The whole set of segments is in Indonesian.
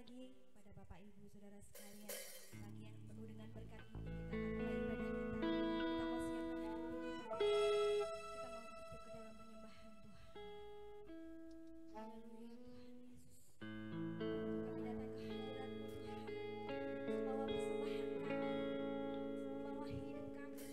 pagi pada Bapak Ibu Saudara sekalian. Pagi yang penuh dengan berkat ini kita akan mulai ibadah kita. Kita mau siapkan hati kita. Kita mau masuk ke dalam penyembahan Tuhan. Haleluya Tuhan Yesus. Kami datang ke hadirat-Mu Tuhan. Membawa persembahan kami. Membawa hidup kami.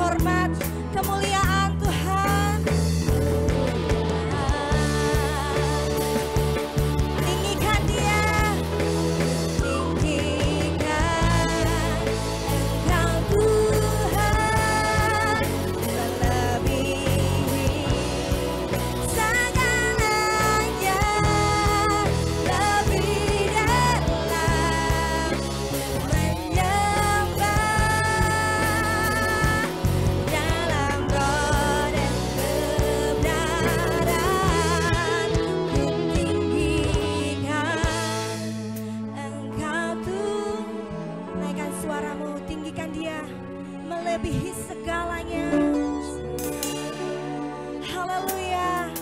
hormat, kemuliaan Tuhan. Tinggikan Dia, tinggikan Engkau Tuhan, melebihi segalanya, lebih dalam menyembah dalam roh dan kebenaran. Ku tinggikan Engkau Tuhan. Naikkan suaramu, tinggikan Dia, melebihi segalanya. Haleluya,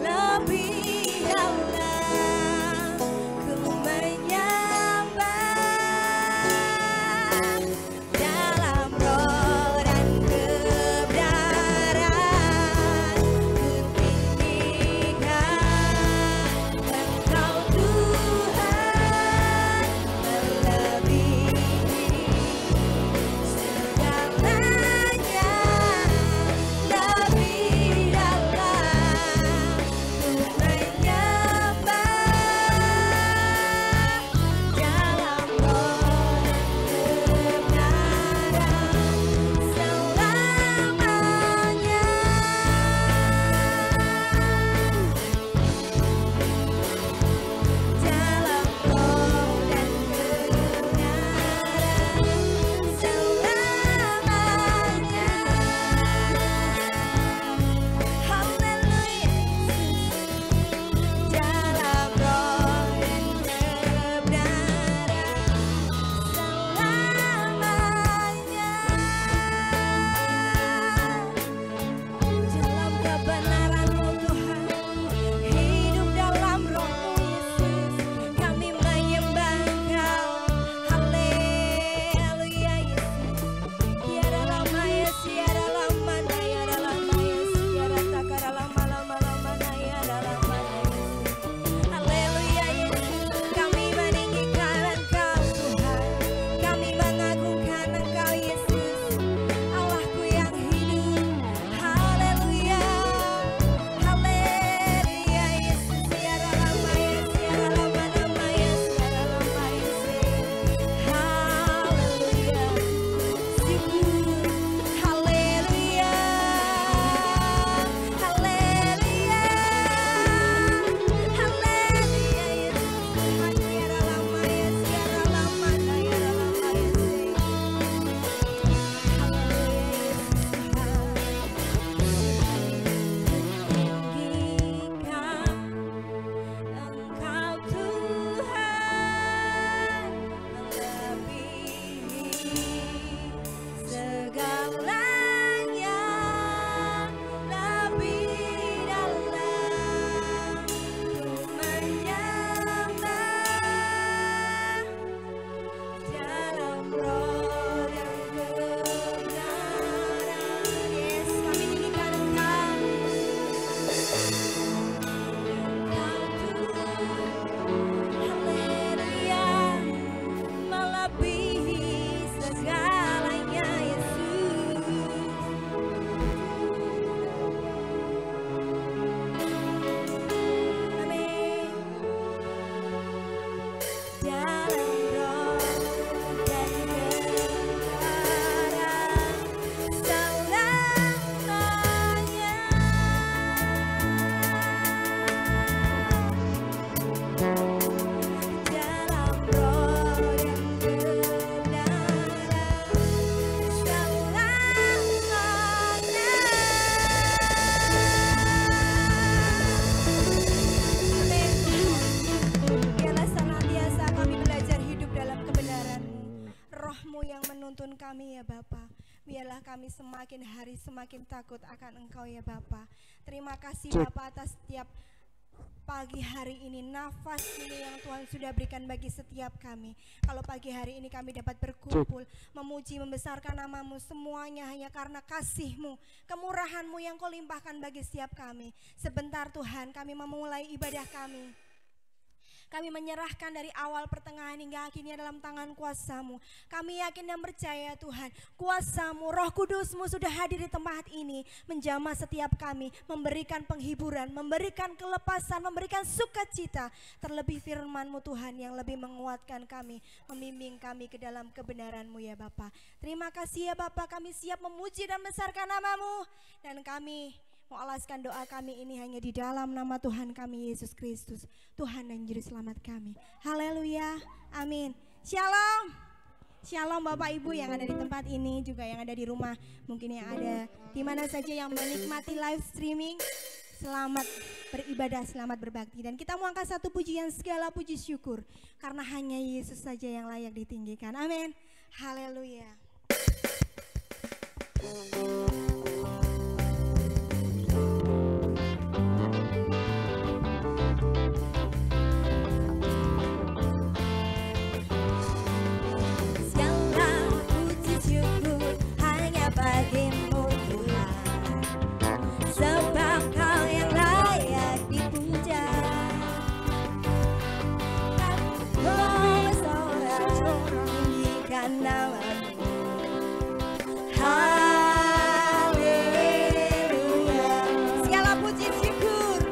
lebih dalam ku menyembah dalam roh dan kebenaran. Ku tinggikan Engkau Tuhan, melebihi segalanya, lebih dalam ku menyembah dalam roh dan kebenaran selamanya. Dalam roh dan kebenaran selamanya. Haleluya, dalam roh dan kebenaran selamanya. Dalam kebenaran-Mu Tuhan, hidup dalam roh-Mu Yesus, kami menyembah Engkau. Haleluya Yesus. Tiada lama ya, tiada lama ya, tiada lama ya, tiada takara lama ya, tiada lama Yesus. Haleluya Yesus, kami meninggikan Engkau Tuhan, kami mengagungkan Engkau Yesus, Allahku yang hidup. Haleluya, haleluya Yesus. Tiada lama ya, tiada lama ya, tiada lama Yesus. Haleluya, syukur. Haleluya, haleluya, haleluya Yesus. Tuhan, tiada lama ya, tiada lama ya, tiada lama Yesus. Haleluya Yesus Tuhan. Tinggikan Engkau Tuhan, melebihi segalanya, lebih dalam ku menyembah dalam roh dan kebenaran. Yes, kami tinggikan Engkau, Engkau Tuhan. Haleluya, melebihi segalanya Yesus. Amin. Dalam roh dan kebenaran selamanya. Dalam roh dan kebenaran selamanya. Amin. Biarlah senantiasa kami belajar hidup dalam kebenaran-Mu, Roh-Mu yang menuntun kami ya Bapa. Biarlah kami semakin hari semakin takut akan Engkau ya Bapa. Terima kasih Bapa atas setiap pagi hari ini, nafas ini yang Tuhan sudah berikan bagi setiap kami. Kalau pagi hari ini kami dapat berkumpul, memuji, membesarkan nama-Mu, semuanya hanya karena kasih-Mu, kemurahan-Mu yang Kau limpahkan bagi setiap kami. Sebentar Tuhan, kami memulai ibadah kami. Kami menyerahkan dari awal pertengahan hingga akhirnya dalam tangan kuasa-Mu. Kami yakin dan percaya Tuhan, kuasa-Mu, Roh Kudus-Mu sudah hadir di tempat ini, menjamah setiap kami, memberikan penghiburan, memberikan kelepasan, memberikan sukacita. Terlebih firman-Mu Tuhan yang lebih menguatkan kami, membimbing kami ke dalam kebenaran-Mu ya Bapa. Terima kasih ya Bapa, kami siap memuji dan membesarkan nama-Mu. Dan kami mau alaskan doa kami ini hanya di dalam nama Tuhan kami Yesus Kristus, Tuhan dan Juru Selamat kami. Haleluya, amin. Shalom. Shalom Bapak Ibu yang ada di tempat ini, juga yang ada di rumah, mungkin yang ada di mana saja yang menikmati live streaming. Selamat beribadah, selamat berbakti. Dan kita mau angkat satu pujian, segala puji syukur, karena hanya Yesus saja yang layak ditinggikan. Amin. Haleluya. Bagimu Tuhan, sebab Kau yang layak dipuja. Kau bersorak tinggikan nama-Mu. Haleluya. Segala puji syukur,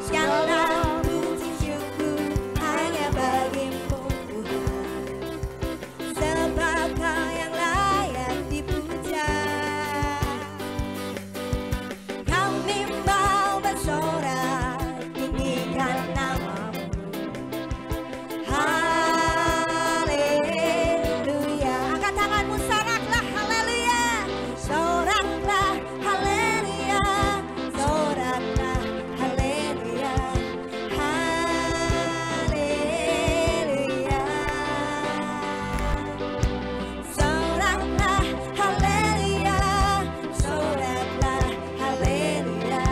segala puji syukur hanya bagimu Tuhan, sebab Kau yang layak dipuja. Kami mau bersorak tinggikan nama-Mu. Haleluya. Angkat tanganmu, soraklah haleluya. Soraklah haleluya. Soraklah haleluya. Haleluya. Soraklah haleluya. Soraklah haleluya.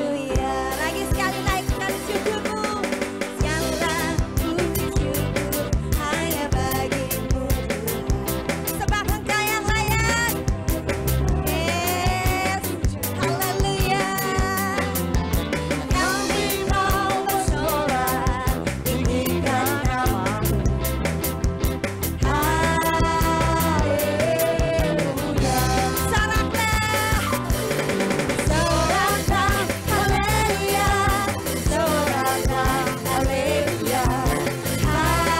Haleluya. Lagi sekali naikkan syukurmu. Segala puji syukur hanya bagimu Tuhan, sebab Engkau yang layak. Yes. Haleluya. Kami mau bersorak tinggikan nama-Mu. Haleluya. Soraklah, soraklah haleluya. Soraklah haleluya. Haleluya.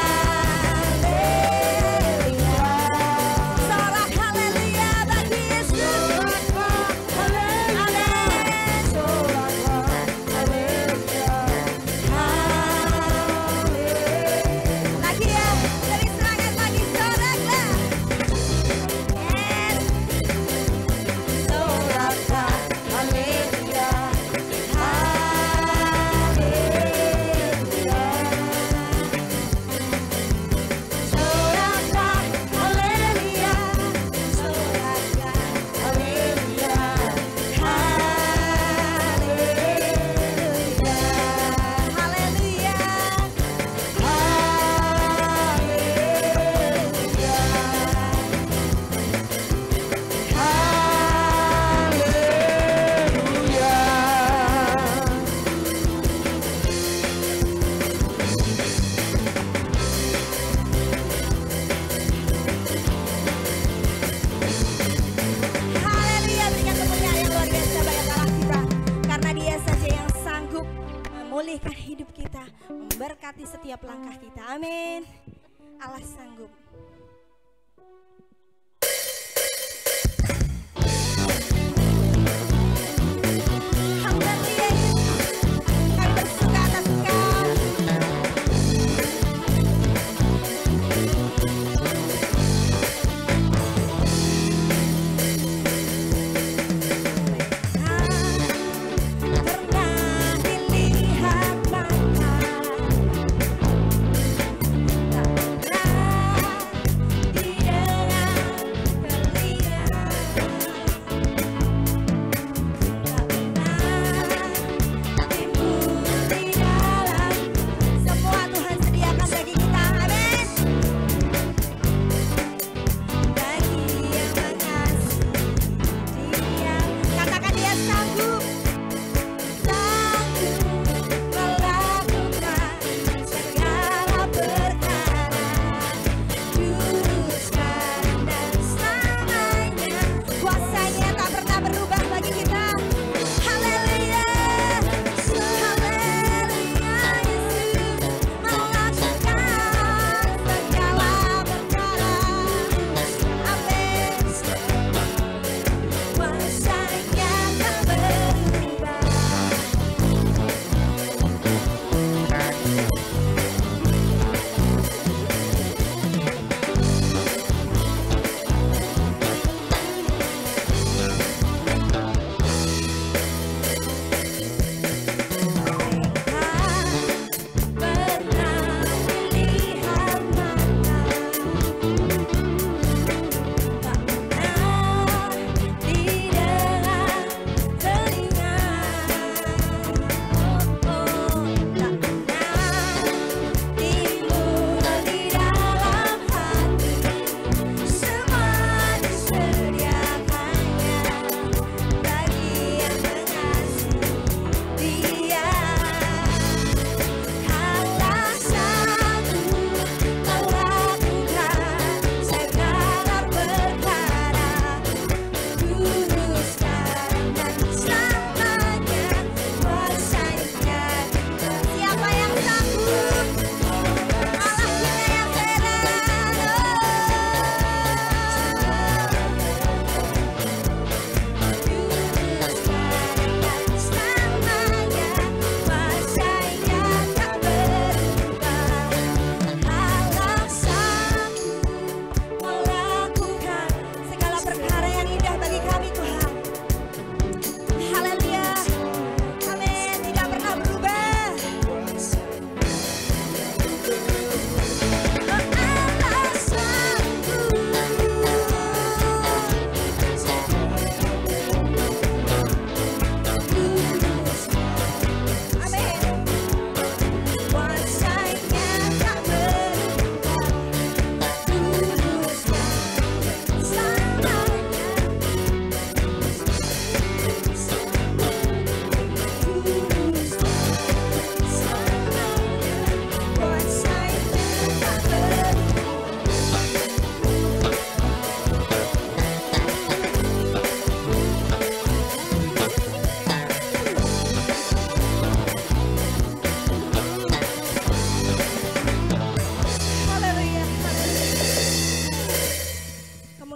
Sorak haleluya bagi Yesus. Amin. Soraklah haleluya. Haleluya. Lagi ya, lebih semangat lagi, soraklah. Yes. Soraklah haleluya. Haleluya. Soraklah haleluya. Soraklah haleluya. Haleluya. Haleluya. Haleluya, berikan kemuliaan yang luar biasa bagi Allah kita, karena Dia saja yang sanggup memulihkan hidup kita, memberkati setiap langkah kita. Amin. Allah sanggup. Haleluya. Kami bersuka atas Engkau. Pernah dilihat mata, tak pernah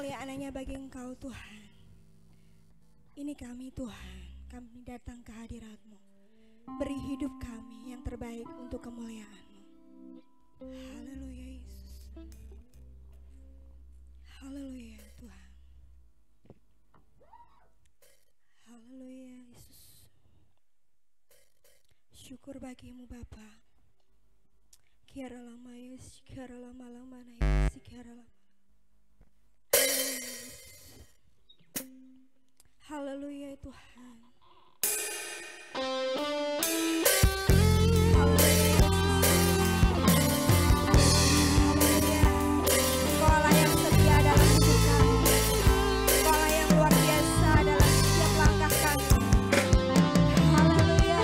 kemuliaan hanya bagi Engkau Tuhan. Ini kami Tuhan, kami datang ke hadirat-Mu. Beri hidup kami yang terbaik untuk kemuliaan-Mu. Haleluya Yesus. Haleluya Tuhan. Haleluya Yesus. Syukur bagimu Bapa. Kiara lama Yesus, kiara lama Yesus, kiara lama. Haleluya Tuhan. Engkaulah yang setia dalam hidup kami. Engkaulah yang luar biasa dalam setiap langkah kami. Haleluya.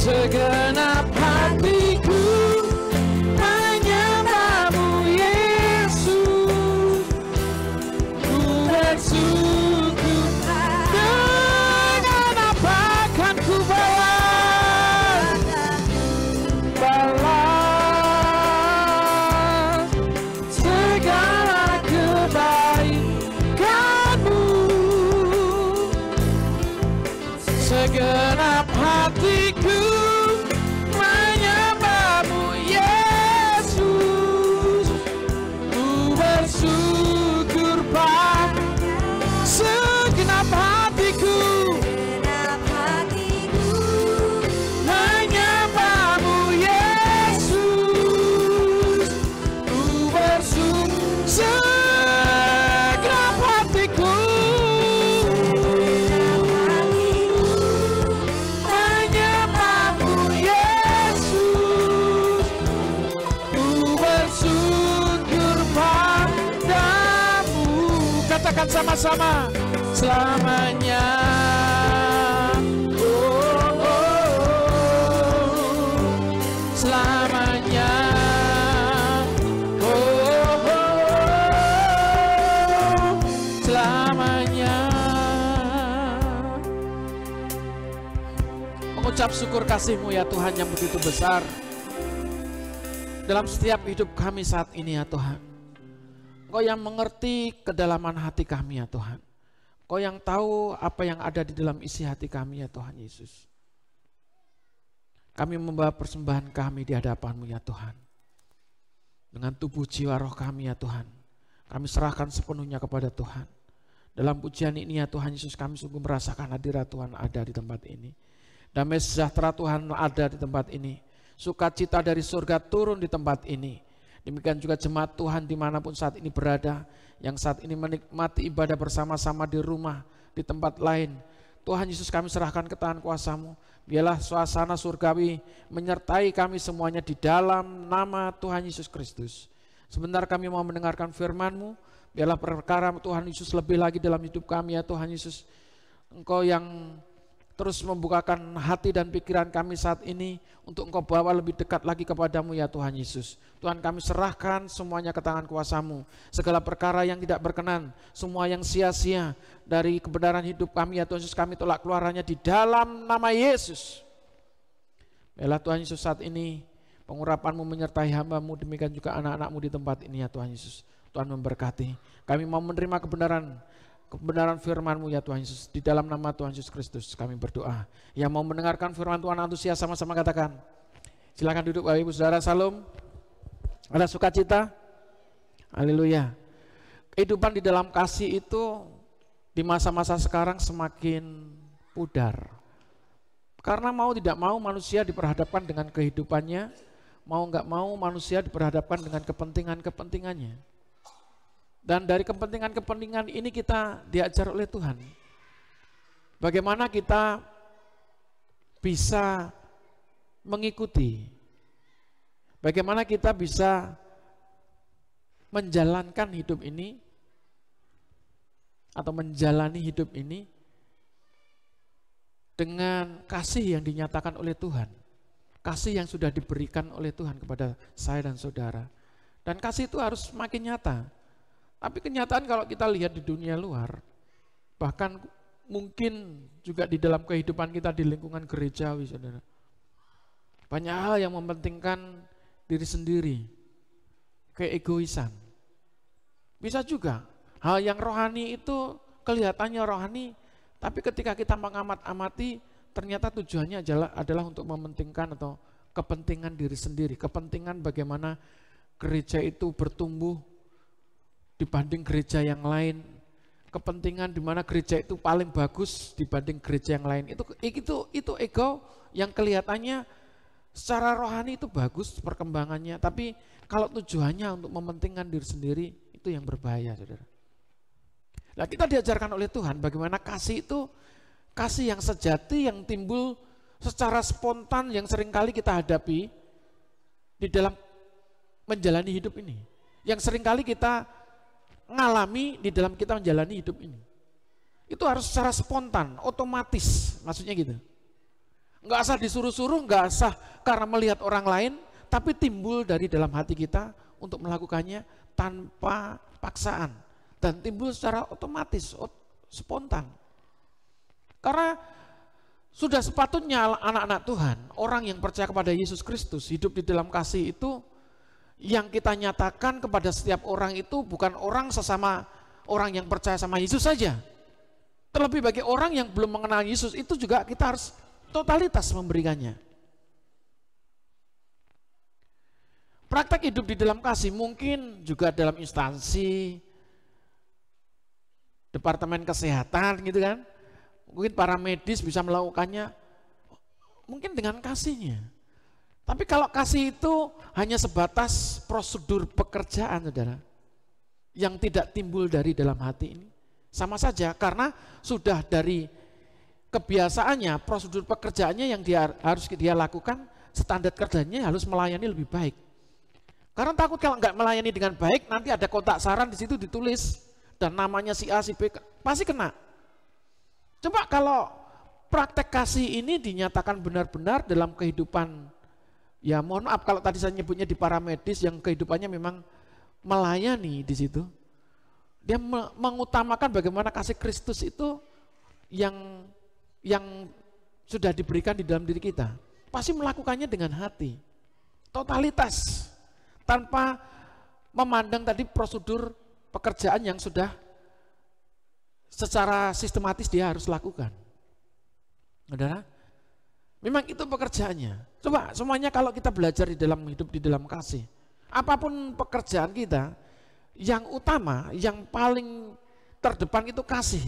Segenap hatiku menyembah-Mu Yesus, ku bersyukur dengan apa akan ku balas segala kebaikan-Mu. Segenap hatiku menyembah-Mu Yesus, ku bersyukur pada katakan sama-sama. Selamanya. Oh, oh, oh. Selamanya. Oh, oh, oh. Selamanya. Mengucap syukur kasih-Mu ya Tuhan yang begitu besar dalam setiap hidup kami saat ini ya Tuhan. Engkau yang mengerti kedalaman hati kami ya Tuhan. Engkau yang tahu apa yang ada di dalam isi hati kami ya Tuhan Yesus. Kami membawa persembahan kami di hadapan-Mu ya Tuhan. Dengan tubuh jiwa roh kami ya Tuhan. Kami serahkan sepenuhnya kepada Tuhan. Dalam pujian ini ya Tuhan Yesus, kami sungguh merasakan hadirat Tuhan ada di tempat ini. Damai sejahtera Tuhan ada di tempat ini. Sukacita dari surga turun di tempat ini. Demikian juga jemaat Tuhan dimanapun saat ini berada, yang saat ini menikmati ibadah bersama-sama di rumah, di tempat lain. Tuhan Yesus, kami serahkan ke tangan kuasa-Mu. Biarlah suasana surgawi menyertai kami semuanya di dalam nama Tuhan Yesus Kristus. Sebentar kami mau mendengarkan firman-Mu. Biarlah perkara Tuhan Yesus lebih lagi dalam hidup kami ya Tuhan Yesus. Engkau yang terus membukakan hati dan pikiran kami saat ini untuk Engkau bawa lebih dekat lagi kepadamu ya Tuhan Yesus. Tuhan, kami serahkan semuanya ke tangan kuasa-Mu. Segala perkara yang tidak berkenan, semua yang sia-sia dari kebenaran hidup kami ya Tuhan Yesus, kami tolak keluarannya di dalam nama Yesus. Biarlah Tuhan Yesus saat ini pengurapan-Mu menyertai hamba-Mu, demikian juga anak-anak-Mu di tempat ini ya Tuhan Yesus. Tuhan memberkati. Kami mau menerima kebenaran firman-Mu ya Tuhan Yesus. Di dalam nama Tuhan Yesus Kristus kami berdoa. Yang mau mendengarkan firman Tuhan antusias sama-sama katakan. Silakan duduk Bapak Ibu Saudara. Salam. Ada sukacita? Haleluya. Kehidupan di dalam kasih itu di masa-masa sekarang semakin pudar. Karena mau tidak mau manusia diperhadapkan dengan kehidupannya. Mau nggak mau manusia diperhadapkan dengan kepentingan-kepentingannya. Dan dari kepentingan-kepentingan ini kita diajar oleh Tuhan. Bagaimana kita bisa mengikuti. Bagaimana kita bisa menjalankan hidup ini. Atau menjalani hidup ini. Dengan kasih yang dinyatakan oleh Tuhan. Kasih yang sudah diberikan oleh Tuhan kepada saya dan saudara. Dan kasih itu harus semakin nyata. Tapi kenyataan kalau kita lihat di dunia luar, bahkan mungkin juga di dalam kehidupan kita di lingkungan gerejawi, saudara. Banyak hal yang mementingkan diri sendiri, keegoisan. Bisa juga hal yang rohani itu kelihatannya rohani, tapi ketika kita mengamat-amati, ternyata tujuannya adalah untuk mementingkan atau kepentingan diri sendiri, kepentingan bagaimana gereja itu bertumbuh dibanding gereja yang lain, kepentingan di mana gereja itu paling bagus dibanding gereja yang lain. Itu ego yang kelihatannya secara rohani itu bagus perkembangannya, tapi kalau tujuannya untuk mementingkan diri sendiri itu yang berbahaya, saudara. Nah, kita diajarkan oleh Tuhan bagaimana kasih itu kasih yang sejati yang timbul secara spontan yang seringkali kita hadapi di dalam menjalani hidup ini, yang seringkali kita ngalami di dalam kita menjalani hidup ini. Itu harus secara spontan, otomatis, maksudnya gitu. Nggak usah disuruh-suruh, nggak usah karena melihat orang lain, tapi timbul dari dalam hati kita untuk melakukannya tanpa paksaan. Dan timbul secara otomatis, spontan. Karena sudah sepatutnya anak-anak Tuhan, orang yang percaya kepada Yesus Kristus, hidup di dalam kasih itu, yang kita nyatakan kepada setiap orang itu bukan orang sesama orang yang percaya sama Yesus saja. Terlebih bagi orang yang belum mengenal Yesus itu juga kita harus totalitas memberikannya. Praktek hidup di dalam kasih mungkin juga dalam instansi, departemen kesehatan gitu kan. Mungkin para medis bisa melakukannya mungkin dengan kasihnya. Tapi kalau kasih itu hanya sebatas prosedur pekerjaan, saudara, yang tidak timbul dari dalam hati ini, sama saja karena sudah dari kebiasaannya, prosedur pekerjaannya yang harus dia lakukan, standar kerjanya harus melayani lebih baik. Karena takut kalau nggak melayani dengan baik, nanti ada kotak saran di situ ditulis, dan namanya si A, si B, pasti kena. Coba kalau praktek kasih ini dinyatakan benar-benar dalam kehidupan, ya mohon maaf kalau tadi saya nyebutnya di paramedis yang kehidupannya memang melayani di situ. Dia mengutamakan bagaimana kasih Kristus itu yang sudah diberikan di dalam diri kita. Pasti melakukannya dengan hati, totalitas, tanpa memandang tadi prosedur pekerjaan yang sudah secara sistematis dia harus lakukan. Saudara, memang itu pekerjaannya. Coba semuanya kalau kita belajar di dalam hidup, di dalam kasih, apapun pekerjaan kita, yang utama, yang paling terdepan itu kasih.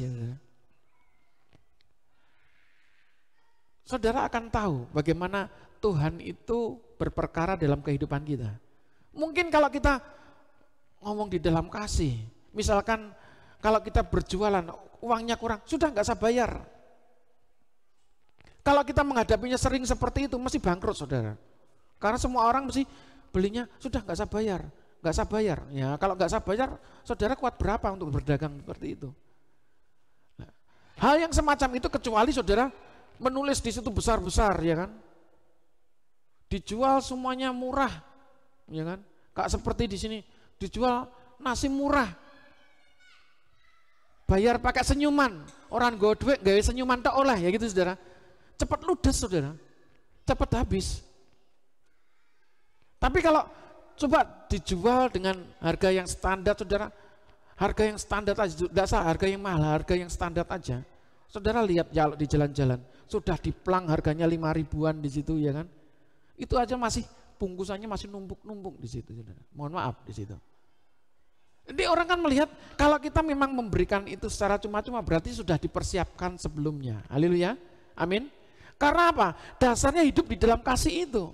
Saudara akan tahu bagaimana Tuhan itu berperkara dalam kehidupan kita. Mungkin kalau kita ngomong di dalam kasih, misalkan kalau kita berjualan, uangnya kurang, sudah nggak usah bayar. Kalau kita menghadapinya sering seperti itu, mesti bangkrut saudara. Karena semua orang mesti belinya, sudah nggak usah bayar. Nggak usah bayar. Ya, kalau nggak usah bayar, saudara kuat berapa untuk berdagang seperti itu? Nah, hal yang semacam itu kecuali saudara menulis di situ besar-besar, ya kan? Dijual semuanya murah, ya kan? Kayak seperti di sini dijual nasi murah, bayar pakai senyuman, orang gue duit gawe senyuman tak oleh, ya gitu saudara. Cepat ludes saudara, cepat habis. Tapi kalau coba dijual dengan harga yang standar saudara, harga yang standar aja, tidak usah harga yang mahal, harga yang standar aja. Saudara lihat ya di jalan-jalan, sudah diplang harganya 5 ribuan di situ, ya kan? Itu aja masih bungkusannya masih numpuk-numpuk di situ, saudara. Mohon maaf di situ. Jadi orang kan melihat kalau kita memang memberikan itu secara cuma-cuma berarti sudah dipersiapkan sebelumnya. Haleluya, amin. Karena apa? Dasarnya hidup di dalam kasih itu.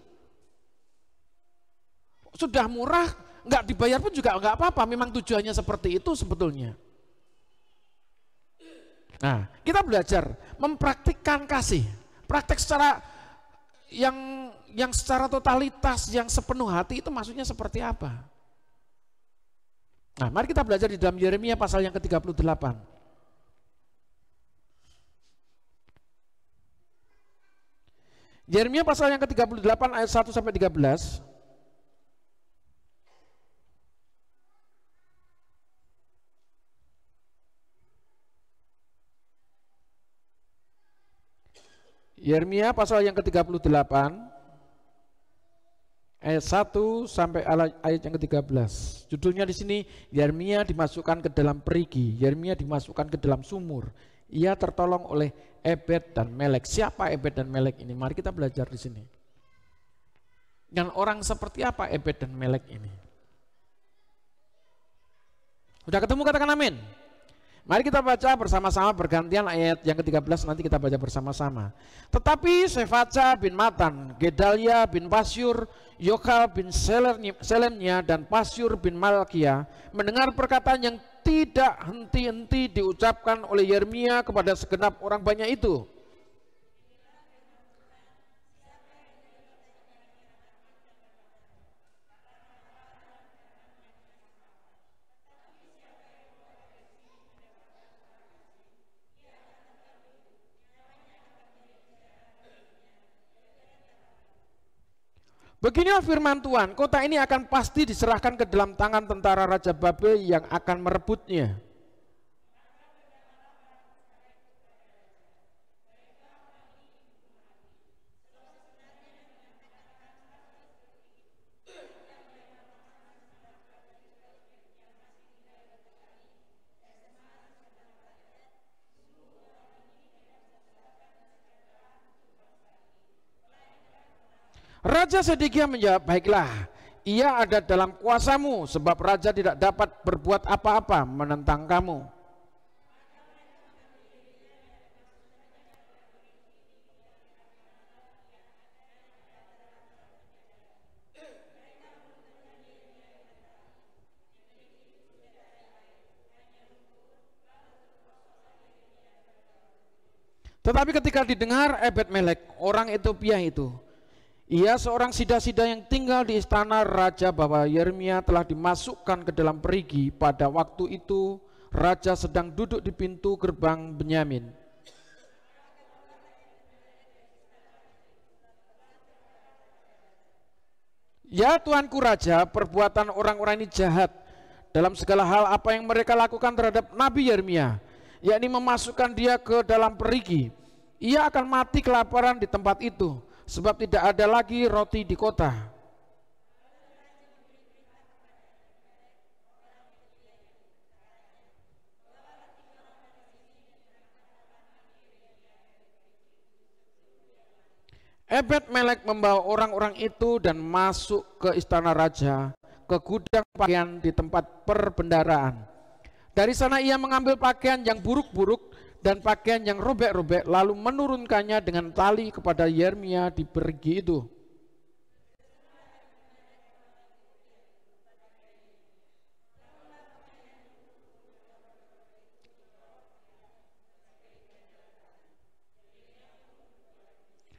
Sudah murah, nggak dibayar pun juga nggak apa-apa. Memang tujuannya seperti itu sebetulnya. Nah, kita belajar mempraktikkan kasih, praktek secara yang secara totalitas, yang sepenuh hati itu maksudnya seperti apa? Nah, mari kita belajar di dalam Yeremia pasal yang ke-38. Yeremia pasal yang ke-38 ayat 1 sampai 13. Yeremia pasal yang ke-38 ayat 1 sampai ayat yang ke-13. Judulnya di sini Yeremia dimasukkan ke dalam perigi, Yeremia dimasukkan ke dalam sumur. Ia tertolong oleh Ebed dan Melek. Siapa Ebed dan Melek ini? Mari kita belajar di sini. Dan orang seperti apa Ebed dan Melek ini? Sudah ketemu, katakan amin. Mari kita baca bersama-sama bergantian ayat yang ke-13, nanti kita baca bersama-sama. Tetapi Sefaca bin Matan, Gedalia bin Pasyur, Yokal bin Selemnya, dan Pasyur bin Malkia mendengar perkataan yang tidak henti-henti diucapkan oleh Yeremia kepada segenap orang banyak itu. Beginilah firman Tuhan, kota ini akan pasti diserahkan ke dalam tangan tentara Raja Babel yang akan merebutnya. Raja Sedekia menjawab, baiklah, ia ada dalam kuasamu, sebab raja tidak dapat berbuat apa-apa menentang kamu. Tetapi ketika didengar Ebed Melek, orang Ethiopia itu, ia seorang sida-sida yang tinggal di istana raja, bahwa Yeremia telah dimasukkan ke dalam perigi. Pada waktu itu raja sedang duduk di pintu gerbang Benyamin. Ya Tuanku Raja, perbuatan orang-orang ini jahat dalam segala hal apa yang mereka lakukan terhadap Nabi Yeremia, yakni memasukkan dia ke dalam perigi. Ia akan mati kelaparan di tempat itu, sebab tidak ada lagi roti di kota. Ebed-Melek membawa orang-orang itu dan masuk ke istana raja, ke gudang pakaian di tempat perbendaraan. Dari sana ia mengambil pakaian yang buruk-buruk dan pakaian yang robek-robek, lalu menurunkannya dengan tali kepada Yeremia di perigi itu.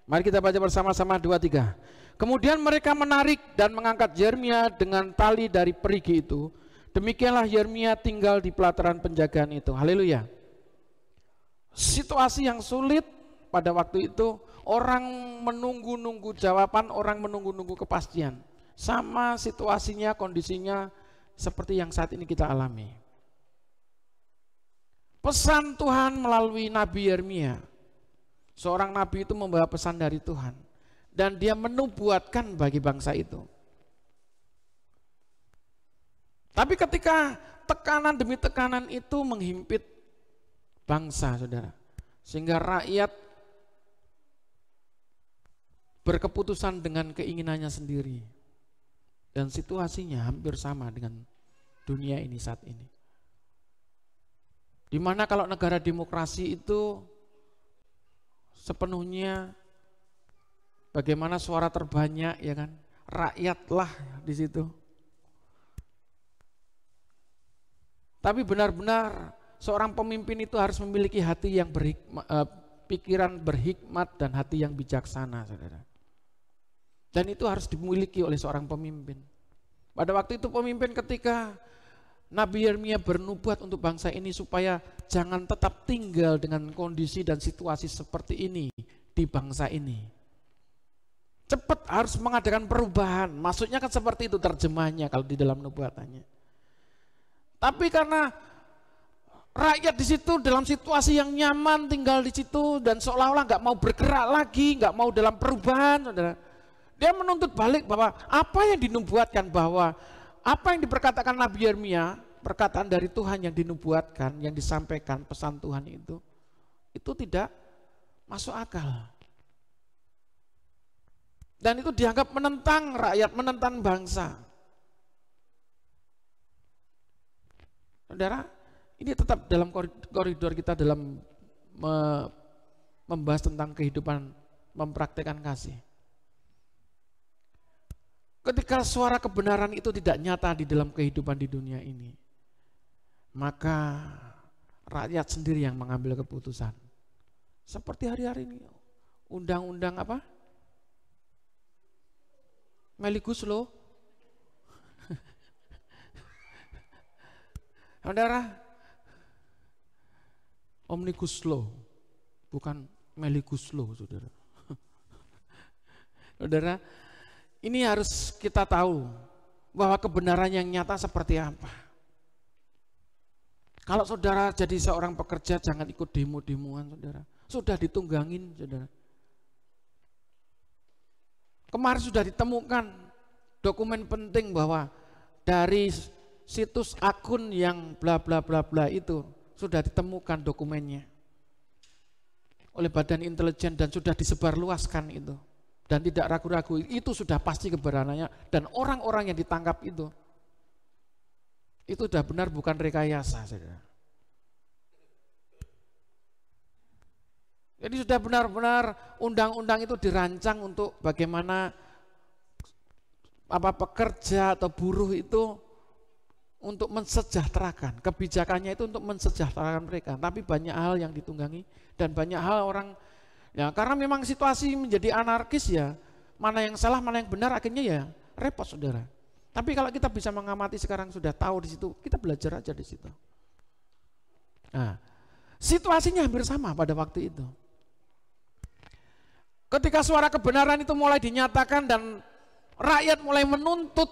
Mari kita baca bersama-sama 2-3. Kemudian mereka menarik dan mengangkat Yeremia dengan tali dari perigi itu. Demikianlah Yeremia tinggal di pelataran penjagaan itu. Haleluya. Situasi yang sulit pada waktu itu, orang menunggu-nunggu jawaban, orang menunggu-nunggu kepastian. Sama situasinya, kondisinya seperti yang saat ini kita alami. Pesan Tuhan melalui Nabi Yeremia. Seorang nabi itu membawa pesan dari Tuhan dan dia menubuatkan bagi bangsa itu. Tapi ketika tekanan demi tekanan itu menghimpit bangsa, saudara, sehingga rakyat berkeputusan dengan keinginannya sendiri, dan situasinya hampir sama dengan dunia ini saat ini. Dimana kalau negara demokrasi itu sepenuhnya bagaimana suara terbanyak, ya kan, rakyatlah di situ. Tapi benar-benar seorang pemimpin itu harus memiliki hati yang pikiran berhikmat dan hati yang bijaksana, saudara. Dan itu harus dimiliki oleh seorang pemimpin. Pada waktu itu pemimpin ketika Nabi Yeremia bernubuat untuk bangsa ini supaya jangan tetap tinggal dengan kondisi dan situasi seperti ini di bangsa ini. Cepat harus mengadakan perubahan. Maksudnya kan seperti itu terjemahnya kalau di dalam nubuatannya. Tapi karena rakyat di situ dalam situasi yang nyaman tinggal di situ dan seolah-olah nggak mau bergerak lagi, nggak mau dalam perubahan, saudara. Dia menuntut balik bahwa apa yang dinubuatkan, bahwa apa yang diperkatakan Nabi Yeremia, perkataan dari Tuhan yang dinubuatkan, yang disampaikan pesan Tuhan itu tidak masuk akal. Dan itu dianggap menentang rakyat, menentang bangsa. Saudara, ini tetap dalam koridor kita dalam membahas tentang kehidupan, mempraktekkan kasih. Ketika suara kebenaran itu tidak nyata di dalam kehidupan di dunia ini, maka rakyat sendiri yang mengambil keputusan. Seperti hari-hari ini, undang-undang apa? Omnibus Law. Saudara, Omnibus Law, bukan Omnibus Law, saudara. Saudara, ini harus kita tahu bahwa kebenaran yang nyata seperti apa. Kalau saudara jadi seorang pekerja, jangan ikut demo-demoan, saudara. Sudah ditunggangin, saudara. Kemarin sudah ditemukan dokumen penting bahwa dari situs akun yang bla bla bla bla itu sudah ditemukan dokumennya oleh Badan Intelijen dan sudah disebarluaskan itu. Dan tidak ragu-ragu, itu sudah pasti kebenarannya. Dan orang-orang yang ditangkap itu sudah benar, bukan rekayasa, saudara. Jadi sudah benar-benar undang-undang itu dirancang untuk bagaimana pekerja atau buruh itu untuk mensejahterakan. Kebijakannya itu untuk mensejahterakan mereka. Tapi banyak hal yang ditunggangi dan banyak hal orang, ya karena memang situasi menjadi anarkis, ya mana yang salah mana yang benar akhirnya ya repot, saudara. Tapi kalau kita bisa mengamati sekarang, sudah tahu di situ, kita belajar aja di situ. Nah, situasinya hampir sama pada waktu itu. Ketika suara kebenaran itu mulai dinyatakan dan rakyat mulai menuntut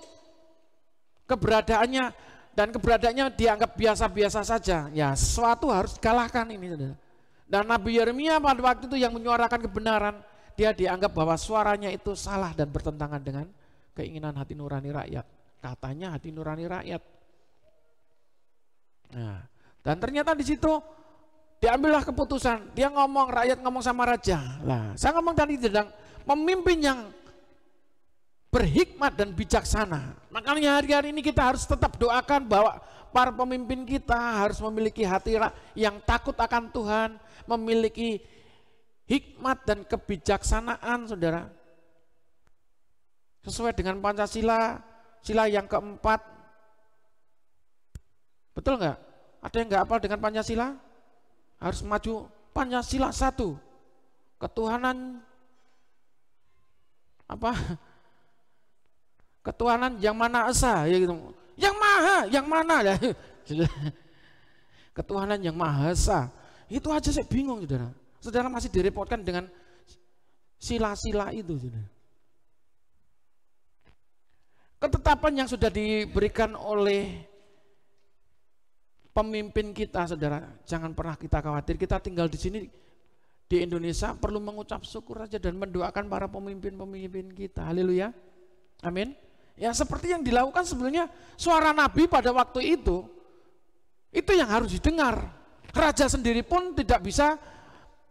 keberadaannya, dan keberadaannya dianggap biasa-biasa saja, ya sesuatu harus dikalahkan ini, saudara. Dan Nabi Yeremia pada waktu itu yang menyuarakan kebenaran, dia dianggap bahwa suaranya itu salah dan bertentangan dengan keinginan hati nurani rakyat. Katanya hati nurani rakyat. Nah, dan ternyata di situ diambillah keputusan. Dia ngomong, rakyat ngomong sama raja. Lah, saya ngomong tadi tentang pemimpin yang berhikmat dan bijaksana. Makanya hari-hari ini kita harus tetap doakan bahwa para pemimpin kita harus memiliki hati yang takut akan Tuhan, memiliki hikmat dan kebijaksanaan, saudara. Sesuai dengan Pancasila, sila yang keempat. Betul nggak? Ada yang nggak hafal dengan Pancasila? Harus maju. Pancasila 1. Ketuhanan apa? Ketuhanan yang mana esa, ya gitu. Yang maha, yang mana ya? Ketuhanan yang maha esa. Itu aja saya bingung, saudara. Saudara masih direpotkan dengan sila-sila itu, saudara. Ketetapan yang sudah diberikan oleh pemimpin kita, saudara, jangan pernah kita khawatir. Kita tinggal di sini di Indonesia perlu mengucap syukur saja dan mendoakan para pemimpin-pemimpin kita. Haleluya. Amin. Ya seperti yang dilakukan sebelumnya suara Nabi pada waktu itu yang harus didengar. Raja sendiri pun tidak bisa,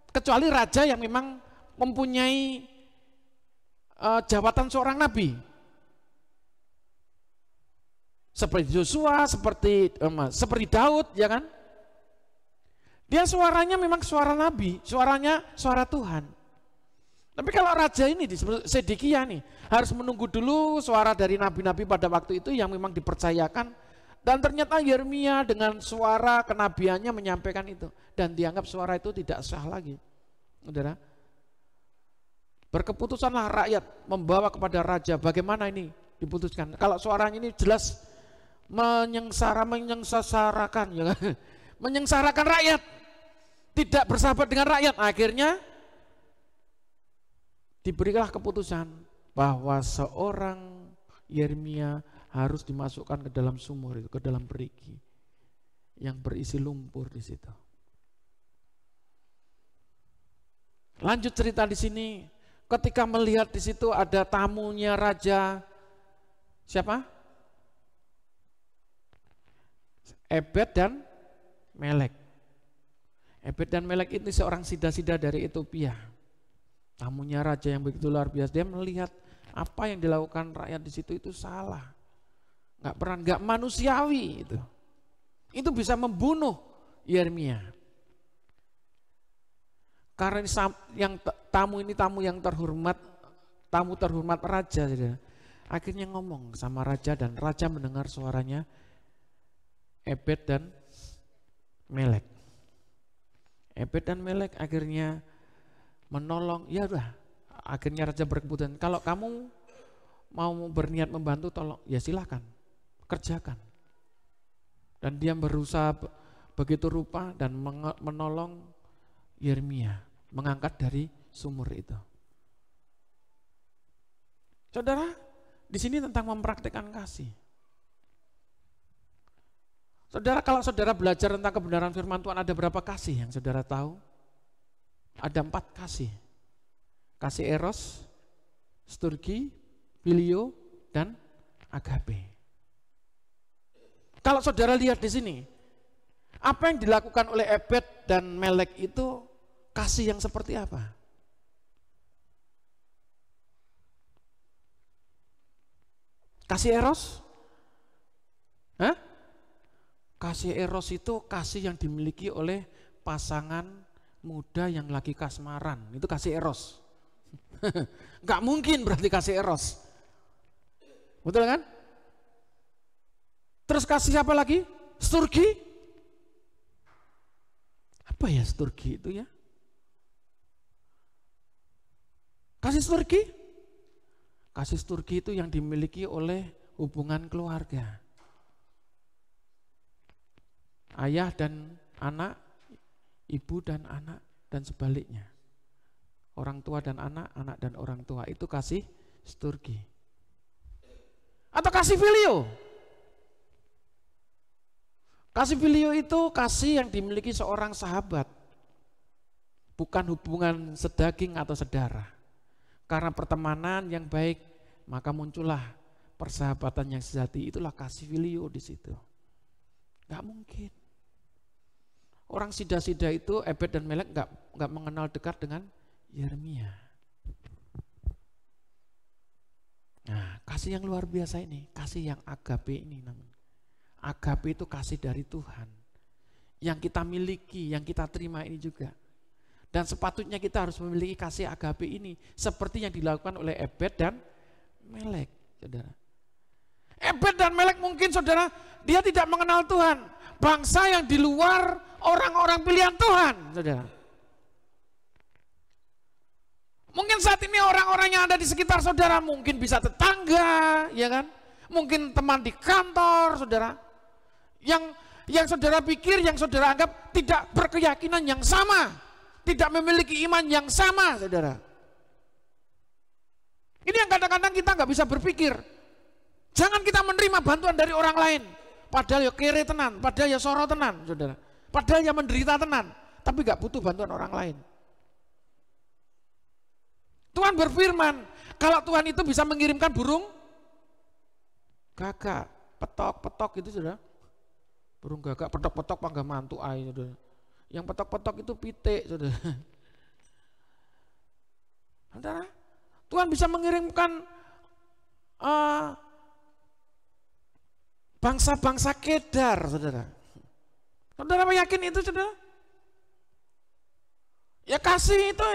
kecuali raja yang memang mempunyai jabatan seorang nabi. Seperti Yosua, seperti Daud, ya kan? Dia suaranya memang suara nabi, suaranya suara Tuhan. Tapi kalau raja ini disebut Sedekia nih, harus menunggu dulu suara dari nabi-nabi pada waktu itu yang memang dipercayakan. Dan ternyata Yeremia dengan suara kenabiannya menyampaikan itu. Dan dianggap suara itu tidak sah lagi. Saudara, berkeputusanlah rakyat membawa kepada raja. Bagaimana ini diputuskan? Kalau suaranya ini jelas menyengsarakan, ya kan? Menyengsarakan rakyat, tidak bersahabat dengan rakyat. Akhirnya diberilah keputusan bahwa seorang Yeremia harus dimasukkan ke dalam sumur itu, ke dalam perigi yang berisi lumpur di situ. Lanjut cerita di sini, ketika melihat di situ ada tamunya raja, siapa? Ebed dan Melek. Ebed dan Melek itu seorang sida-sida dari Ethiopia. Tamunya raja yang begitu luar biasa. Dia melihat apa yang dilakukan rakyat di situ itu salah, nggak manusiawi itu. Itu bisa membunuh Yeremia. Karena yang tamu yang terhormat, tamu terhormat raja. Akhirnya ngomong sama raja dan raja mendengar suaranya Ebed dan Melek. Ebed dan Melek akhirnya menolong, ya udah. Akhirnya raja berkeputusan, kalau kamu mau berniat membantu, tolong, ya silahkan, kerjakan. Dan dia berusaha begitu rupa dan menolong Yeremia, mengangkat dari sumur itu. Saudara, di sini tentang mempraktikkan kasih. Saudara, kalau saudara belajar tentang kebenaran firman Tuhan, ada berapa kasih yang saudara tahu? Ada 4 kasih. Kasih eros, sturgi, filio, dan agape. Kalau saudara lihat di sini, apa yang dilakukan oleh Ebed dan Melek itu kasih yang seperti apa? Kasih eros? Hah? Kasih eros itu kasih yang dimiliki oleh pasangan muda yang lagi kasmaran. Itu kasih eros. Nggak mungkin berarti kasih eros. Betul kan? Terus kasih apa lagi? Sturgi? Apa ya sturgi itu ya? Kasih sturgi? Kasih sturgi itu yang dimiliki oleh hubungan keluarga. Ayah dan anak, ibu dan anak, dan sebaliknya. Orang tua dan anak, anak dan orang tua. Itu kasih storge. Atau kasih filio. Kasih filio itu kasih yang dimiliki seorang sahabat. Bukan hubungan sedaging atau sedara. Karena pertemanan yang baik, maka muncullah persahabatan yang sejati. Itulah kasih filio di situ. Gak mungkin. Orang Sida-Sida itu, Ebed dan Melek gak mengenal dekat dengan Yeremia. Nah, kasih yang luar biasa ini, kasih yang agape ini namanya. Agape itu kasih dari Tuhan. Yang kita miliki, yang kita terima ini juga. Dan sepatutnya kita harus memiliki kasih agape ini seperti yang dilakukan oleh Ebed dan Melek, saudara. Ebed dan Melek mungkin, saudara, dia tidak mengenal Tuhan. Bangsa yang di luar orang-orang pilihan Tuhan, saudara. Mungkin saat ini orang-orang yang ada di sekitar saudara mungkin bisa tetangga, ya kan? Mungkin teman di kantor, saudara. Yang saudara pikir, yang saudara anggap tidak berkeyakinan yang sama, tidak memiliki iman yang sama, saudara. Ini yang kadang-kadang kita nggak bisa berpikir. Jangan kita menerima bantuan dari orang lain. Padahal ya kere tenan, padahal ya soro tenan, saudara. Padahal ya menderita tenan, tapi nggak butuh bantuan orang lain. Tuhan berfirman, kalau Tuhan itu bisa mengirimkan burung gagak, petok-petok itu, saudara. Burung gagak, petok-petok panggah mantu ai, saudara. Yang petok-petok itu pitik, saudara. Saudara, Tuhan bisa mengirimkan bangsa-bangsa Kedar, saudara. Saudara yakin itu, saudara? Ya kasih itu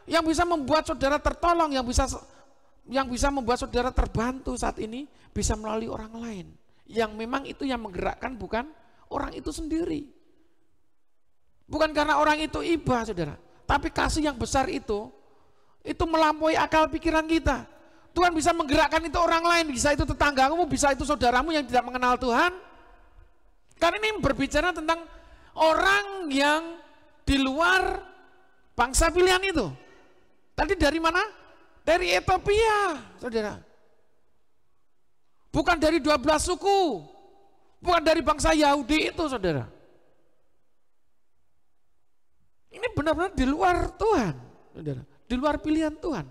yang bisa membuat saudara tertolong, yang bisa membuat saudara terbantu saat ini bisa melalui orang lain. Yang memang itu yang menggerakkan, bukan orang itu sendiri. Bukan karena orang itu iba, saudara. Tapi kasih yang besar itu melampaui akal pikiran kita. Tuhan bisa menggerakkan itu orang lain, bisa itu tetanggamu, bisa itu saudaramu yang tidak mengenal Tuhan. Karena ini berbicara tentang orang yang di luar bangsa pilihan itu. Tadi dari mana? Dari Ethiopia, saudara. Bukan dari 12 suku, bukan dari bangsa Yahudi itu, saudara. Ini benar-benar di luar Tuhan, saudara. Di luar pilihan Tuhan.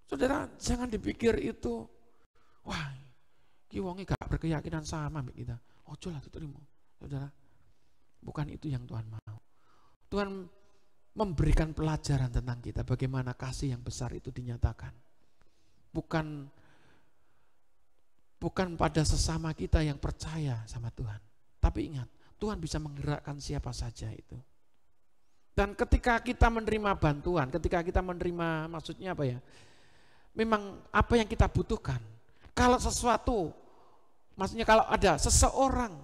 Saudara, jangan dipikir itu, wah, ki wonge gak berkeyakinan sama mbek kita. Ojo lah diterima, saudara. Bukan itu yang Tuhan mau. Tuhan memberikan pelajaran tentang kita, bagaimana kasih yang besar itu dinyatakan. Bukan pada sesama kita yang percaya sama Tuhan. Tapi ingat, Tuhan bisa menggerakkan siapa saja itu. Dan ketika kita menerima bantuan, ketika kita menerima, maksudnya apa ya, memang apa yang kita butuhkan. Kalau sesuatu, maksudnya kalau ada seseorang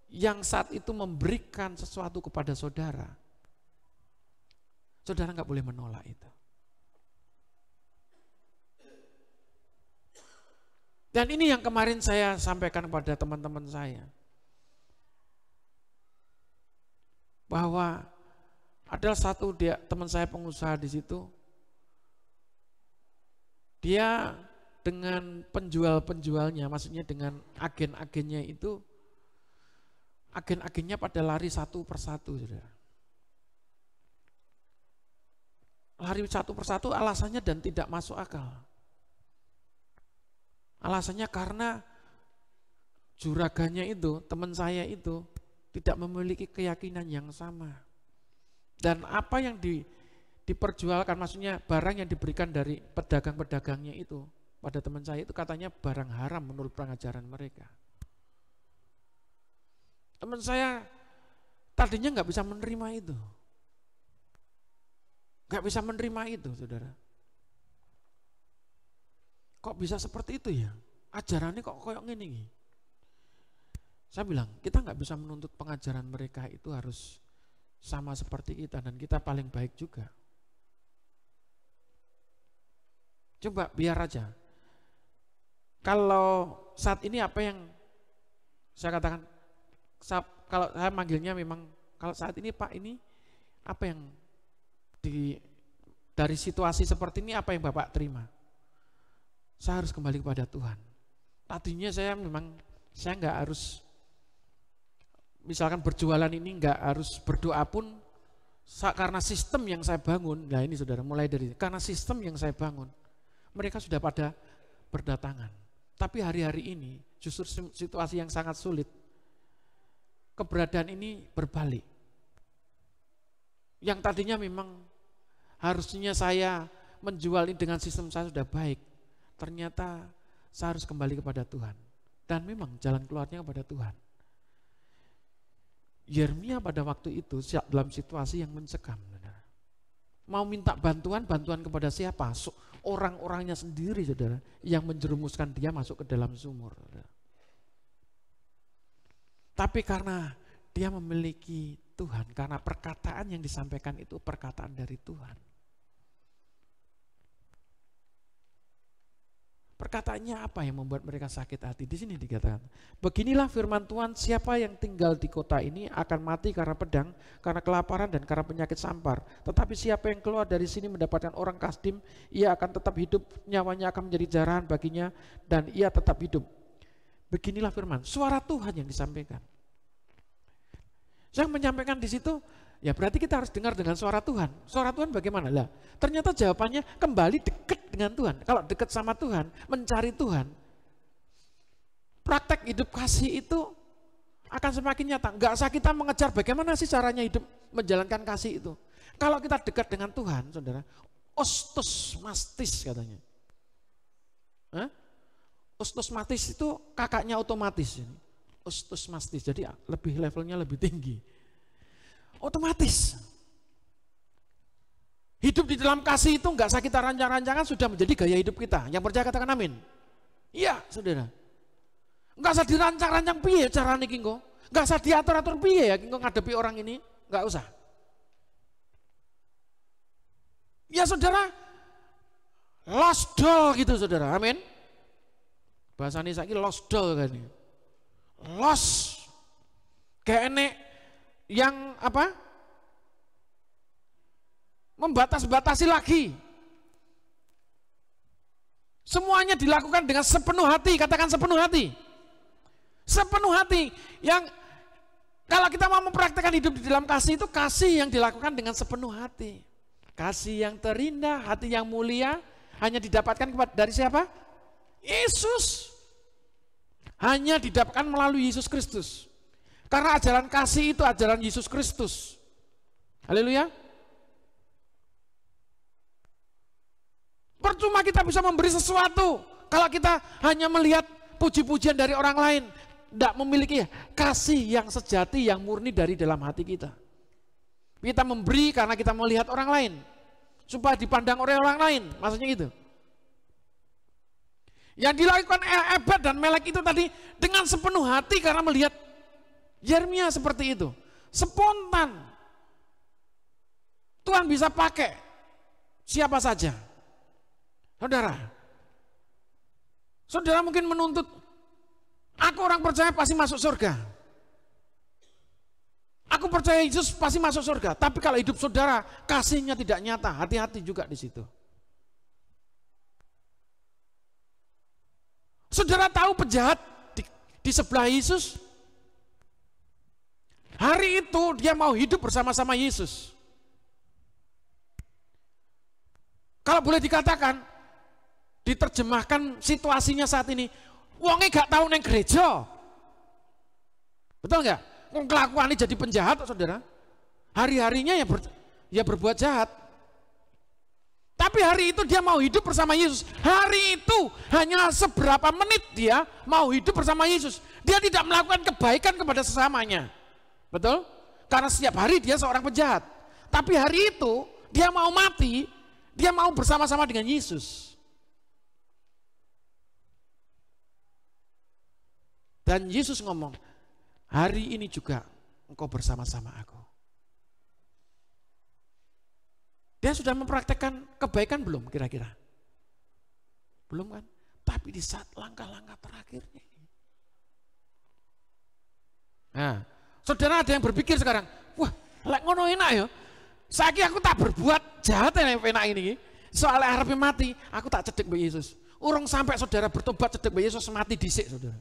yang saat itu memberikan sesuatu kepada saudara, saudara nggak boleh menolak itu. Dan ini yang kemarin saya sampaikan kepada teman-teman saya. Bahwa ada teman saya pengusaha di situ. Dia dengan penjual-penjualnya, maksudnya dengan agen-agennya itu, agen-agennya pada lari satu persatu, saudara. Lari satu persatu alasannya dan tidak masuk akal. Alasannya karena juragannya itu, teman saya itu, tidak memiliki keyakinan yang sama. Dan apa yang diperjualkan, maksudnya barang yang diberikan dari pedagang-pedagangnya itu pada teman saya itu katanya barang haram menurut pengajaran mereka. Teman saya tadinya nggak bisa menerima itu, nggak bisa menerima itu, saudara. Kok bisa seperti itu ya? Ajarannya kok koyok gini? Saya bilang kita nggak bisa menuntut pengajaran mereka itu harus sama seperti kita dan kita paling baik juga. Coba biar aja. Kalau saat ini apa yang saya katakan, kalau saya manggilnya memang kalau saat ini Pak, ini apa yang dari situasi seperti ini apa yang Bapak terima? Saya harus kembali kepada Tuhan. Tadinya saya nggak harus, misalkan berjualan ini nggak harus berdoa pun, karena sistem yang saya bangun. Nah ini saudara, mulai dari karena sistem yang saya bangun, mereka sudah pada berdatangan. Tapi hari-hari ini justru situasi yang sangat sulit, keberadaan ini berbalik. Yang tadinya memang harusnya saya menjual ini dengan sistem saya sudah baik, ternyata saya harus kembali kepada Tuhan. Dan memang jalan keluarnya kepada Tuhan. Yeremia pada waktu itu dalam situasi yang mencekam. Mau minta bantuan kepada siapa? Orang-orangnya sendiri, saudara, yang menjerumuskan dia masuk ke dalam sumur. Saudara. Tapi karena dia memiliki Tuhan, karena perkataan yang disampaikan itu perkataan dari Tuhan. Perkataannya apa yang membuat mereka sakit hati? Di sini dikatakan, beginilah firman Tuhan, siapa yang tinggal di kota ini akan mati karena pedang, karena kelaparan dan karena penyakit sampar. Tetapi siapa yang keluar dari sini mendapatkan orang Kasdim, ia akan tetap hidup, nyawanya akan menjadi jarahan baginya, dan ia tetap hidup. Beginilah firman, suara Tuhan yang disampaikan. Yang menyampaikan di situ, ya berarti kita harus dengar dengan suara Tuhan. Suara Tuhan bagaimana? Lah, ternyata jawabannya kembali dekat dengan Tuhan. Kalau dekat sama Tuhan, mencari Tuhan, praktek hidup kasih itu akan semakin nyata. Enggak usah kita mengejar bagaimana sih caranya hidup menjalankan kasih itu. Kalau kita dekat dengan Tuhan, saudara, ostos mastis katanya. Hah? Ostos mastis itu kakaknya otomatis. Ostos mastis, jadi lebih levelnya lebih tinggi. Otomatis. Hidup di dalam kasih itu enggak usah kita rancang-rancangan, sudah menjadi gaya hidup kita. Yang percaya katakan amin. Iya, saudara. Enggak usah dirancang-rancang piye carane ki engko. Enggak usah diatur-atur piye ya engko ngadepi orang ini, enggak usah. Ya saudara, lost doll gitu saudara, amin. Bahasane saiki lost doll kan. Lost. Kayak enek yang apa? Membatas-batasi lagi. Semuanya dilakukan dengan sepenuh hati, katakan sepenuh hati. Sepenuh hati. Yang kalau kita mau mempraktikkan hidup di dalam kasih itu kasih yang dilakukan dengan sepenuh hati. Kasih yang terindah, hati yang mulia hanya didapatkan dari siapa? Yesus. Hanya didapatkan melalui Yesus Kristus. Karena ajaran kasih itu ajaran Yesus Kristus. Haleluya. Percuma kita bisa memberi sesuatu kalau kita hanya melihat puji-pujian dari orang lain, tidak memiliki kasih yang sejati, yang murni dari dalam hati kita. Kita memberi karena kita melihat orang lain, supaya dipandang oleh orang lain, maksudnya itu. Yang dilakukan Ebed dan Melek itu tadi dengan sepenuh hati karena melihat Yeremia seperti itu. Spontan. Tuhan bisa pakai siapa saja. Saudara mungkin menuntut, aku orang percaya pasti masuk surga. Aku percaya Yesus pasti masuk surga. Tapi kalau hidup saudara kasihnya tidak nyata, hati-hati juga di situ. Saudara tahu penjahat di sebelah Yesus? Hari itu dia mau hidup bersama-sama Yesus. Kalau boleh dikatakan, diterjemahkan situasinya saat ini, wongnya gak tahu neng gereja. Betul nggak? Kelakuannya jadi penjahat, saudara. Hari-harinya ya berbuat jahat. Tapi hari itu dia mau hidup bersama Yesus. Hari itu hanya seberapa menit dia mau hidup bersama Yesus. Dia tidak melakukan kebaikan kepada sesamanya. Betul? Karena setiap hari dia seorang penjahat. Tapi hari itu dia mau mati, dia mau bersama-sama dengan Yesus. Dan Yesus ngomong, hari ini juga engkau bersama-sama aku. Dia sudah mempraktekkan kebaikan belum kira-kira? Belum kan? Tapi di saat langkah-langkah terakhirnya. Nah, Saudara ada yang berpikir sekarang, wah lek ngono enak ya. Saiki aku tak berbuat jahat enak ini. Soalnya harapnya mati, aku tak cedek Mbak Yesus. Urung sampai saudara bertobat cedek Mbak Yesus mati dhisik saudara.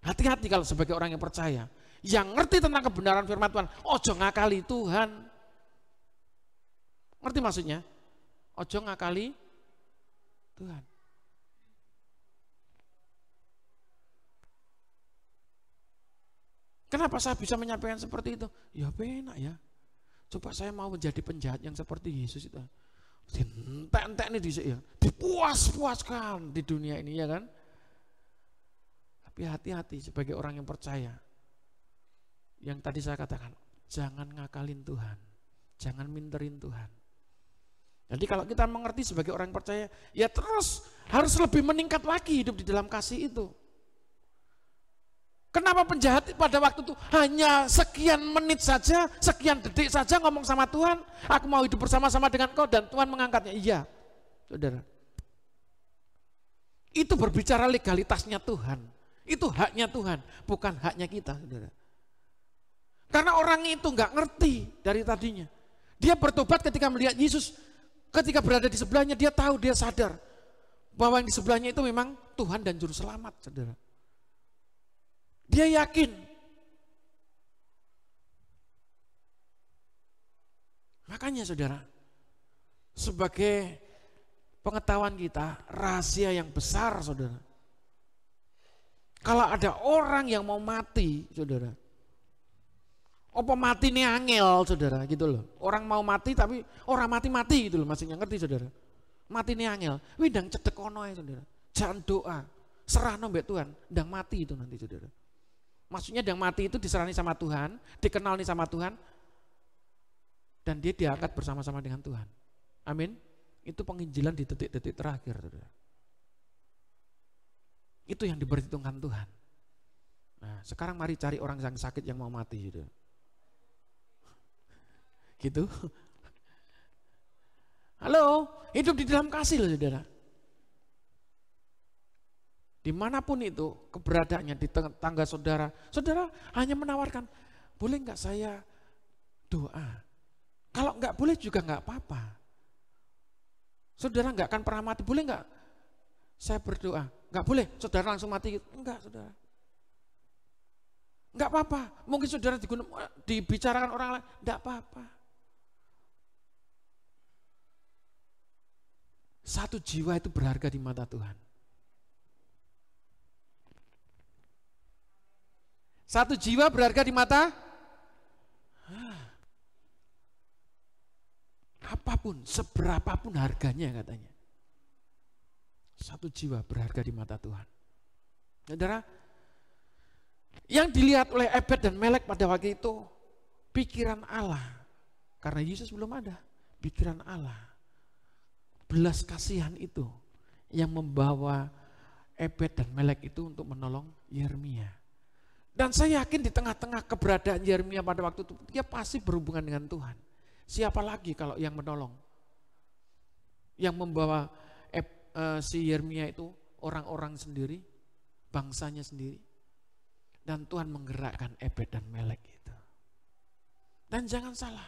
Hati-hati kalau sebagai orang yang percaya, yang ngerti tentang kebenaran firman Tuhan, ojo ngakali Tuhan. Ngerti maksudnya? Ojo ngakali Tuhan. Kenapa saya bisa menyampaikan seperti itu? Ya enak ya. Coba saya mau menjadi penjahat yang seperti Yesus itu. Entek-entek nih disik ya. Dipuas-puaskan di dunia ini ya kan. Tapi hati-hati sebagai orang yang percaya. Yang tadi saya katakan, jangan ngakalin Tuhan. Jangan minterin Tuhan. Jadi kalau kita mengerti sebagai orang yang percaya, ya terus harus lebih meningkat lagi hidup di dalam kasih itu. Kenapa penjahat pada waktu itu hanya sekian menit saja, sekian detik saja ngomong sama Tuhan, aku mau hidup bersama-sama dengan kau, dan Tuhan mengangkatnya. Iya, saudara. Itu berbicara legalitasnya Tuhan. Itu haknya Tuhan, bukan haknya kita, saudara. Karena orang itu nggak ngerti dari tadinya. Dia bertobat ketika melihat Yesus, ketika berada di sebelahnya, dia tahu, dia sadar bahwa yang di sebelahnya itu memang Tuhan dan Juru Selamat, saudara. Dia yakin. Makanya saudara, sebagai pengetahuan kita, rahasia yang besar saudara. Kalau ada orang yang mau mati saudara, apa mati ini angel saudara gitu loh. Orang mau mati tapi orang mati-mati gitu loh, maksudnya ngerti saudara. Mati ini angel, widang cedek ono ya saudara. Jangan doa, serah nombek Tuhan, ndang mati itu nanti saudara. Maksudnya yang mati itu diserani sama Tuhan, dikenal nih sama Tuhan, dan dia diangkat bersama-sama dengan Tuhan. Amin. Itu penginjilan di detik-detik terakhir, saudara. Itu yang diperhitungkan Tuhan. Nah, sekarang mari cari orang yang sakit yang mau mati, saudara. Gitu. Halo, hidup di dalam kasih loh, saudara. Dimanapun itu keberadaannya, di tangga saudara, saudara hanya menawarkan, boleh nggak saya doa? Kalau nggak boleh juga nggak apa-apa. Saudara nggak akan pernah mati, boleh nggak saya berdoa? Nggak boleh, saudara langsung mati. Enggak, saudara. Nggak apa-apa, mungkin saudara dibicarakan orang lain, nggak apa-apa. Satu jiwa itu berharga di mata Tuhan. Satu jiwa berharga di mata apapun, seberapapun harganya katanya. Satu jiwa berharga di mata Tuhan. Saudara, yang dilihat oleh Ebed dan Melek pada waktu itu pikiran Allah. Karena Yesus belum ada, pikiran Allah. Belas kasihan itu yang membawa Ebed dan Melek itu untuk menolong Yeremia. Dan saya yakin di tengah-tengah keberadaan Yeremia pada waktu itu, dia pasti berhubungan dengan Tuhan. Siapa lagi kalau yang menolong? Yang membawa si Yeremia itu orang-orang sendiri, bangsanya sendiri. Dan Tuhan menggerakkan Ebed dan Melek itu. Dan jangan salah,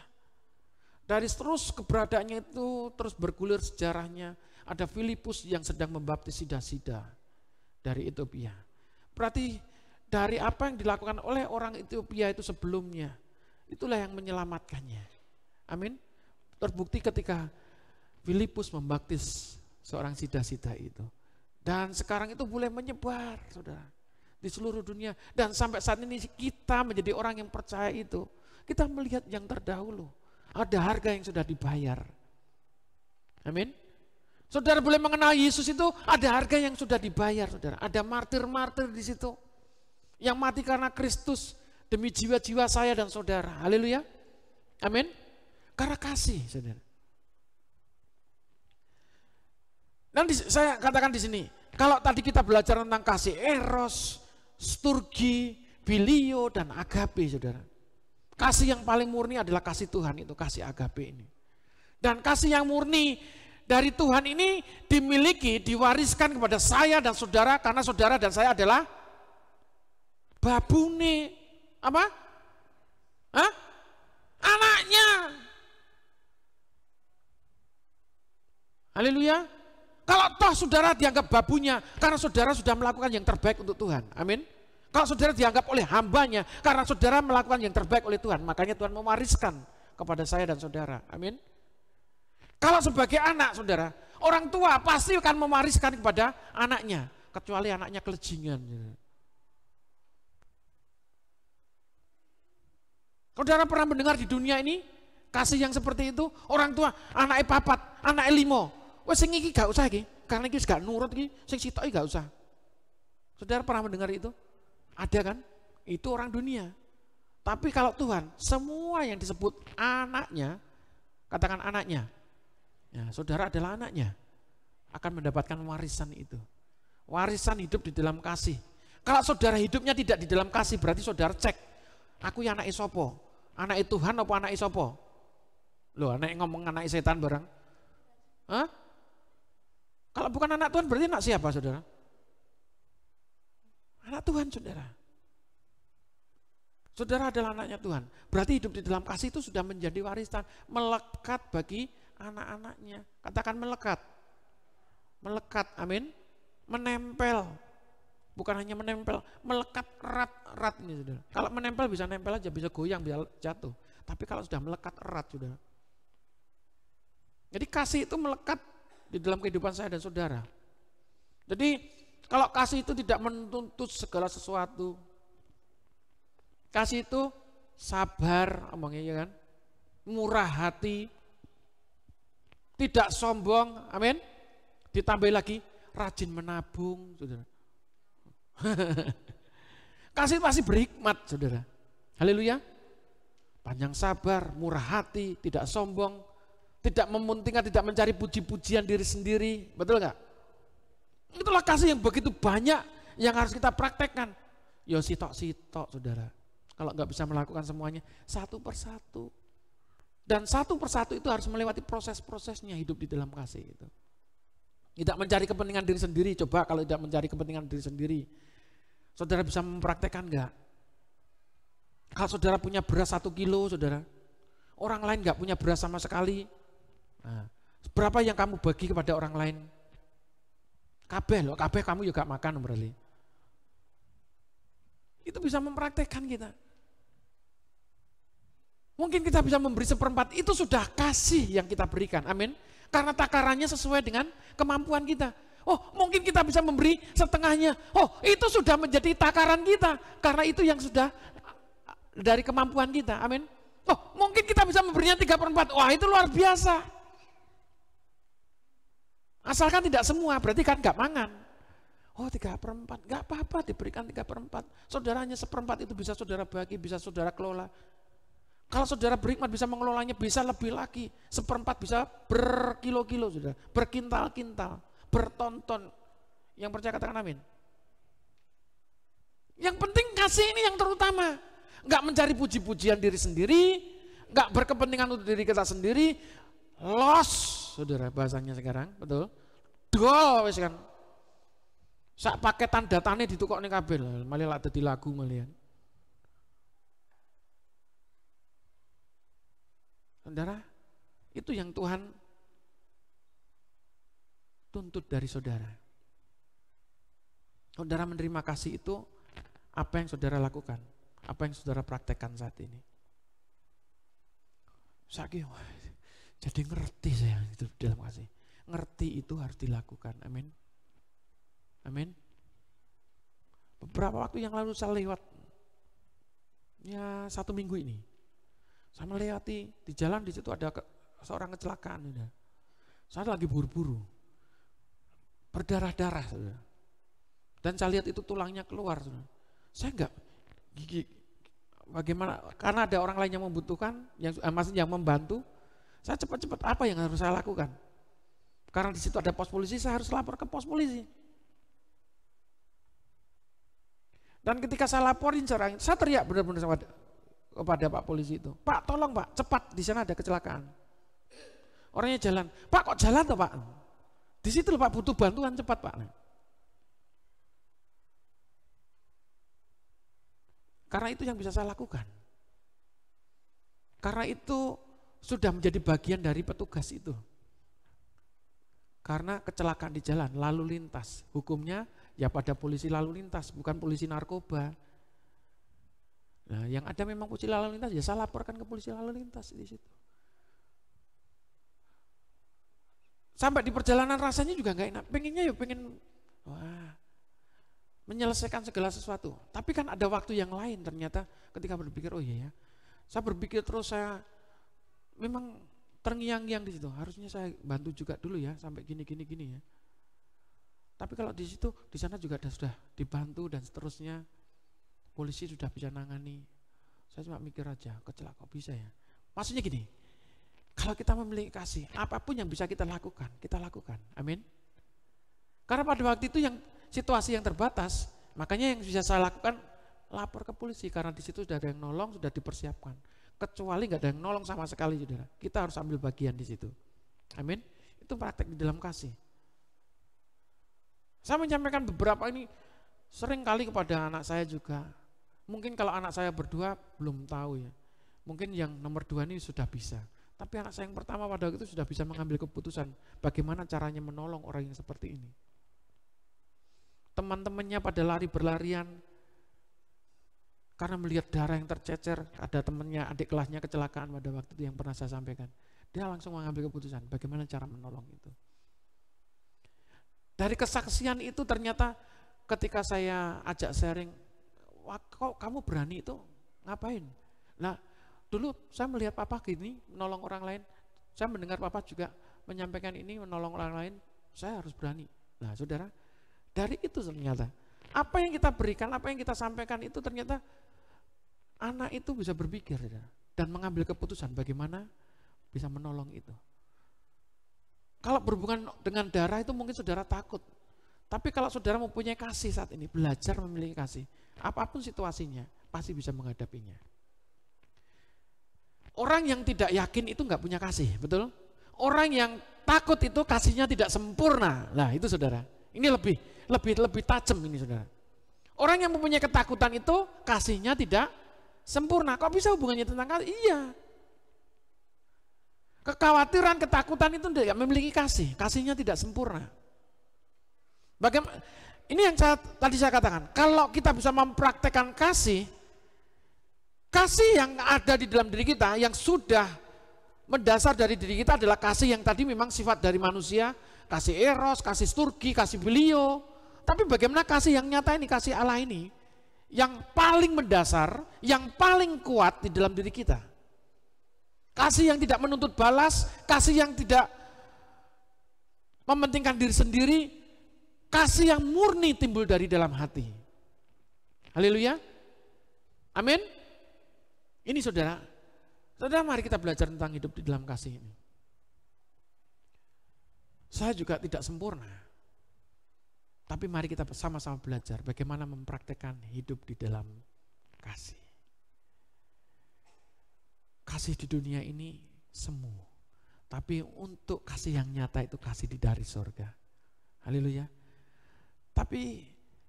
dari terus keberadaannya itu terus bergulir sejarahnya. Ada Filipus yang sedang membaptis sida-sida dari Ethiopia. Berarti dari apa yang dilakukan oleh orang Ethiopia itu sebelumnya, itulah yang menyelamatkannya. Amin. Terbukti ketika Filipus membaptis seorang sida-sida itu. Dan sekarang itu boleh menyebar, saudara, di seluruh dunia. Dan sampai saat ini kita menjadi orang yang percaya itu. Kita melihat yang terdahulu. Ada harga yang sudah dibayar. Amin. Saudara boleh mengenal Yesus itu ada harga yang sudah dibayar, saudara. Ada martir-martir di situ. Yang mati karena Kristus demi jiwa-jiwa saya dan saudara. Haleluya. Amin. Karena kasih, saudara. Dan saya katakan di sini, kalau tadi kita belajar tentang kasih eros, sturgi, filio, dan agape, saudara. Kasih yang paling murni adalah kasih Tuhan itu, kasih agape ini. Dan kasih yang murni dari Tuhan ini dimiliki, diwariskan kepada saya dan saudara, karena saudara dan saya adalah babune apa? Haleluya. Kalau toh saudara dianggap babunya karena saudara sudah melakukan yang terbaik untuk Tuhan. Amin. Kalau saudara dianggap oleh hambanya karena saudara melakukan yang terbaik oleh Tuhan, makanya Tuhan mewariskan kepada saya dan saudara. Amin. Kalau sebagai anak saudara, orang tua pasti akan mewariskan kepada anaknya, kecuali anaknya kelejingan. Saudara pernah mendengar di dunia ini kasih yang seperti itu? Orang tua anaknya papat, anaknya limo. Wes sing iki gak usah iki, karena iki gak nurut iki, sing sitok iki gak usah. Saudara pernah mendengar itu? Ada kan? Itu orang dunia. Tapi kalau Tuhan, semua yang disebut anaknya, katakan anaknya, ya, saudara adalah anaknya, akan mendapatkan warisan itu. Warisan hidup di dalam kasih. Kalau saudara hidupnya tidak di dalam kasih, berarti saudara cek, aku ya anak sopo, anak Tuhan apa anak sopo? Loh, anak ngomong anak setan barang. Hah? Kalau bukan anak Tuhan berarti anak siapa saudara? Anak Tuhan saudara. Saudara adalah anaknya Tuhan. Berarti hidup di dalam kasih itu sudah menjadi warisan. Melekat bagi anak-anaknya. Katakan melekat. Melekat, amin. Menempel. Bukan hanya menempel, melekat erat-erat ini saudara. Kalau menempel bisa nempel aja, bisa goyang, bisa jatuh. Tapi kalau sudah melekat erat saudara. Jadi kasih itu melekat di dalam kehidupan saya dan saudara. Jadi kalau kasih itu tidak menuntut segala sesuatu. Kasih itu sabar, omongnya ya kan, murah hati, tidak sombong, amin. Ditambah lagi rajin menabung, saudara. Kasih pasti berhikmat, saudara. Haleluya. Panjang sabar, murah hati, tidak sombong, tidak mementingkan, tidak mencari puji-pujian diri sendiri, betul nggak? Itulah kasih yang begitu banyak yang harus kita praktekkan. Yo sitok-sitok saudara. Kalau nggak bisa melakukan semuanya satu persatu. Dan satu persatu itu harus melewati proses-prosesnya hidup di dalam kasih itu. Tidak mencari kepentingan diri sendiri. Coba kalau tidak mencari kepentingan diri sendiri, saudara bisa mempraktekkan nggak? Kalau saudara punya beras 1 kilo saudara, orang lain nggak punya beras sama sekali. Nah, berapa yang kamu bagi kepada orang lain? Kabeh loh, kabeh kamu juga makan berarti. Itu bisa mempraktekkan kita. Mungkin kita bisa memberi 1/4, itu sudah kasih yang kita berikan, amin. Karena takarannya sesuai dengan kemampuan kita. Oh mungkin kita bisa memberi setengahnya, oh itu sudah menjadi takaran kita. Karena itu yang sudah dari kemampuan kita, amin. Oh mungkin kita bisa memberinya 3/4, wah itu luar biasa. Asalkan tidak semua, berarti kan nggak mangan. Oh 3/4, nggak apa-apa diberikan 3/4. Saudaranya 1/4 itu bisa saudara bagi, bisa saudara kelola. Kalau saudara berhikmat bisa mengelolanya, bisa lebih lagi. 1/4 bisa berkilo-kilo saudara, berkintal-kintal, bertonton. Yang percaya katakan amin. Yang penting kasih ini yang terutama. Nggak mencari puji-pujian diri sendiri, nggak berkepentingan untuk diri kita sendiri. Los saudara bahasanya sekarang, betul? Dol wis kan. Sak paketan datane ditukokne kabeh, malah lak dadi lagu malian. Saudara, itu yang Tuhan tuntut dari saudara. Saudara menerima kasih itu apa yang saudara lakukan, apa yang saudara praktekkan saat ini. Saiki jadi ngerti saya itu dalam kasih. Ngerti itu harus dilakukan. Amin. Amin. Beberapa waktu yang lalu saya lewat, ya 1 minggu ini, saya melewati di jalan, di situ ada seorang kecelakaan. Sudah. Saya lagi buru-buru, berdarah-darah. Sudah. Dan saya lihat itu tulangnya keluar. Sudah. Saya enggak gigi. Bagaimana? Karena ada orang lain yang membutuhkan, yang membantu. Saya cepat-cepat apa yang harus saya lakukan? Karena di situ ada pos polisi, saya harus lapor ke pos polisi. Dan ketika saya laporin, saya teriak benar-benar kepada Pak polisi itu, Pak tolong Pak, cepat di sana ada kecelakaan. Orangnya jalan, Pak kok jalan toh Pak? Di situ loh Pak butuh bantuan cepat Pak. Karena itu yang bisa saya lakukan. Karena itu sudah menjadi bagian dari petugas itu. Karena kecelakaan di jalan, lalu lintas. Hukumnya ya pada polisi lalu lintas, bukan polisi narkoba. Nah, yang ada memang polisi lalu lintas, ya saya laporkan ke polisi lalu lintas di situ. Sampai di perjalanan rasanya juga nggak enak. Pengennya ya pengen menyelesaikan segala sesuatu. Tapi kan ada waktu yang lain ternyata ketika berpikir, oh iya ya. Saya berpikir terus, saya memang terngiang-ngiang di situ. Harusnya saya bantu juga dulu ya sampai gini ya. Tapi kalau di situ, di sana juga sudah dibantu dan seterusnya. Polisi sudah bisa nangani. Saya cuma mikir aja, kecelakaan kok bisa ya. Maksudnya gini, kalau kita memiliki kasih, apapun yang bisa kita lakukan, kita lakukan. Amin. Karena pada waktu itu yang situasi yang terbatas, makanya yang bisa saya lakukan lapor ke polisi karena di situ sudah ada yang nolong, sudah dipersiapkan. Kecuali nggak ada yang nolong sama sekali, saudara. Kita harus ambil bagian di situ. Amin. Itu praktek di dalam kasih. Saya menyampaikan beberapa ini sering kali kepada anak saya juga. Mungkin kalau anak saya berdua belum tahu ya. Mungkin yang nomor 2 ini sudah bisa. Tapi anak saya yang pertama pada waktu itu sudah bisa mengambil keputusan bagaimana caranya menolong orang yang seperti ini. Teman-temannya pada lari-berlarian karena melihat darah yang tercecer. Ada temannya, adik kelasnya kecelakaan pada waktu itu yang pernah saya sampaikan. Dia langsung mengambil keputusan bagaimana cara menolong itu. Dari kesaksian itu ternyata ketika saya ajak sharing, wah kok kamu berani itu ngapain? Nah dulu saya melihat papa gini menolong orang lain, saya mendengar papa juga menyampaikan ini menolong orang lain, saya harus berani. Nah saudara, dari itu ternyata apa yang kita berikan, apa yang kita sampaikan itu ternyata anak itu bisa berpikir dan mengambil keputusan bagaimana bisa menolong itu. Kalau berhubungan dengan darah itu mungkin saudara takut. Tapi kalau saudara mempunyai kasih saat ini, belajar memiliki kasih, apapun situasinya, pasti bisa menghadapinya. Orang yang tidak yakin itu nggak punya kasih, betul? Orang yang takut itu kasihnya tidak sempurna. Nah itu saudara, ini lebih tajam ini saudara. Orang yang mempunyai ketakutan itu kasihnya tidak sempurna. Kok bisa hubungannya tentang kasih? Iya. Kekhawatiran, ketakutan itu tidak memiliki kasih, kasihnya tidak sempurna. Bagaimana? Ini yang tadi saya katakan, kalau kita bisa mempraktekkan kasih yang ada di dalam diri kita, yang sudah mendasar dari diri kita adalah kasih yang tadi memang sifat dari manusia, kasih eros, kasih sturgi, kasih filio. Tapi bagaimana kasih yang nyata ini, kasih Allah ini, yang paling mendasar, yang paling kuat di dalam diri kita. Kasih yang tidak menuntut balas, kasih yang tidak mementingkan diri sendiri, kasih yang murni timbul dari dalam hati. Haleluya. Amin. Ini saudara, mari kita belajar tentang hidup di dalam kasih ini. Saya juga tidak sempurna. Tapi mari kita sama-sama belajar bagaimana mempraktekkan hidup di dalam kasih. Kasih di dunia ini semu. Tapi untuk kasih yang nyata itu kasih dari surga. Haleluya. Tapi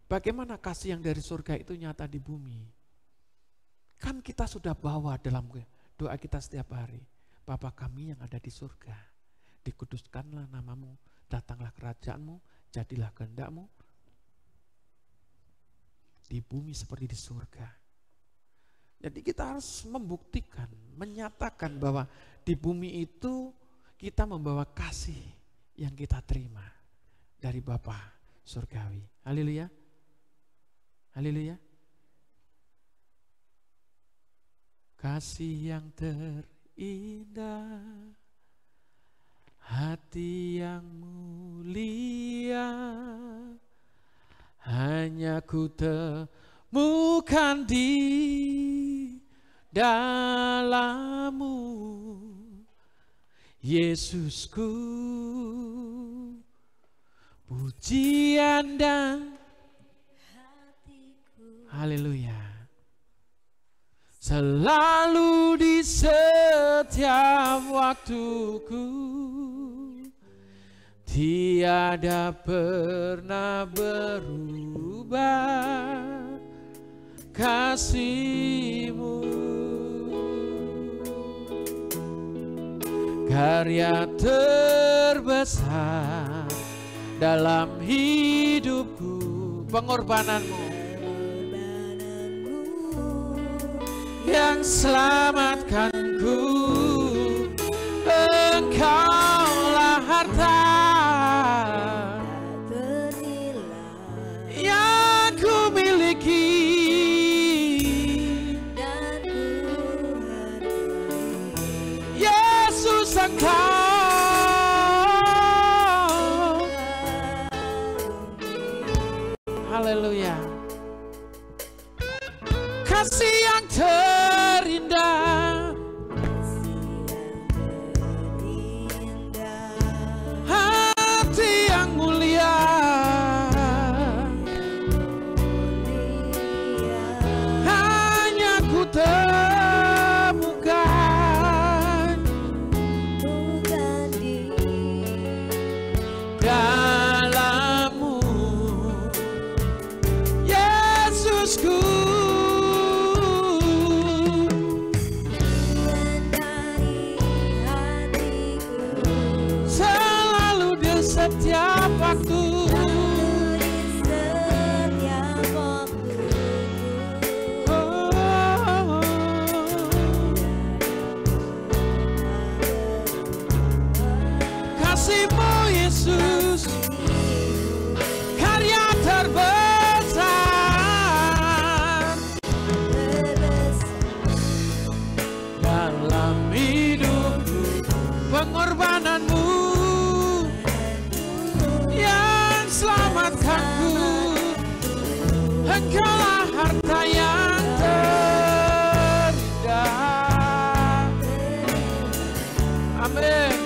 bagaimana kasih yang dari surga itu nyata di bumi? Kan kita sudah bawa dalam doa kita setiap hari. Bapa kami yang ada di surga, dikuduskanlah namamu, datanglah kerajaanmu, jadilah kehendakmu di bumi seperti di surga. Jadi kita harus membuktikan, menyatakan bahwa di bumi itu kita membawa kasih yang kita terima dari Bapa surgawi. Haleluya. Haleluya. Kasih yang terindah, hati yang mulia, hanya ku temukan di dalammu, Yesusku. Pujian dan hatiku, haleluya, selalu di setiap waktuku, tiada pernah berubah kasih-Mu. Karya terbesar dalam hidupku, pengorbananmu yang selamatkanku. Engkaulah harta yang ku miliki, Yesus Engkau. Haleluya. Kasih yang terindah, hati yang mulia, hanya ku temukan dalam-Mu, Yesusku. Setiap waktu, kasih-Mu Yesus, karya terbesar dalam hidupku, pengorbanan-Mu yang selamatkanku. Engkaulah harta yang terindah. Amin.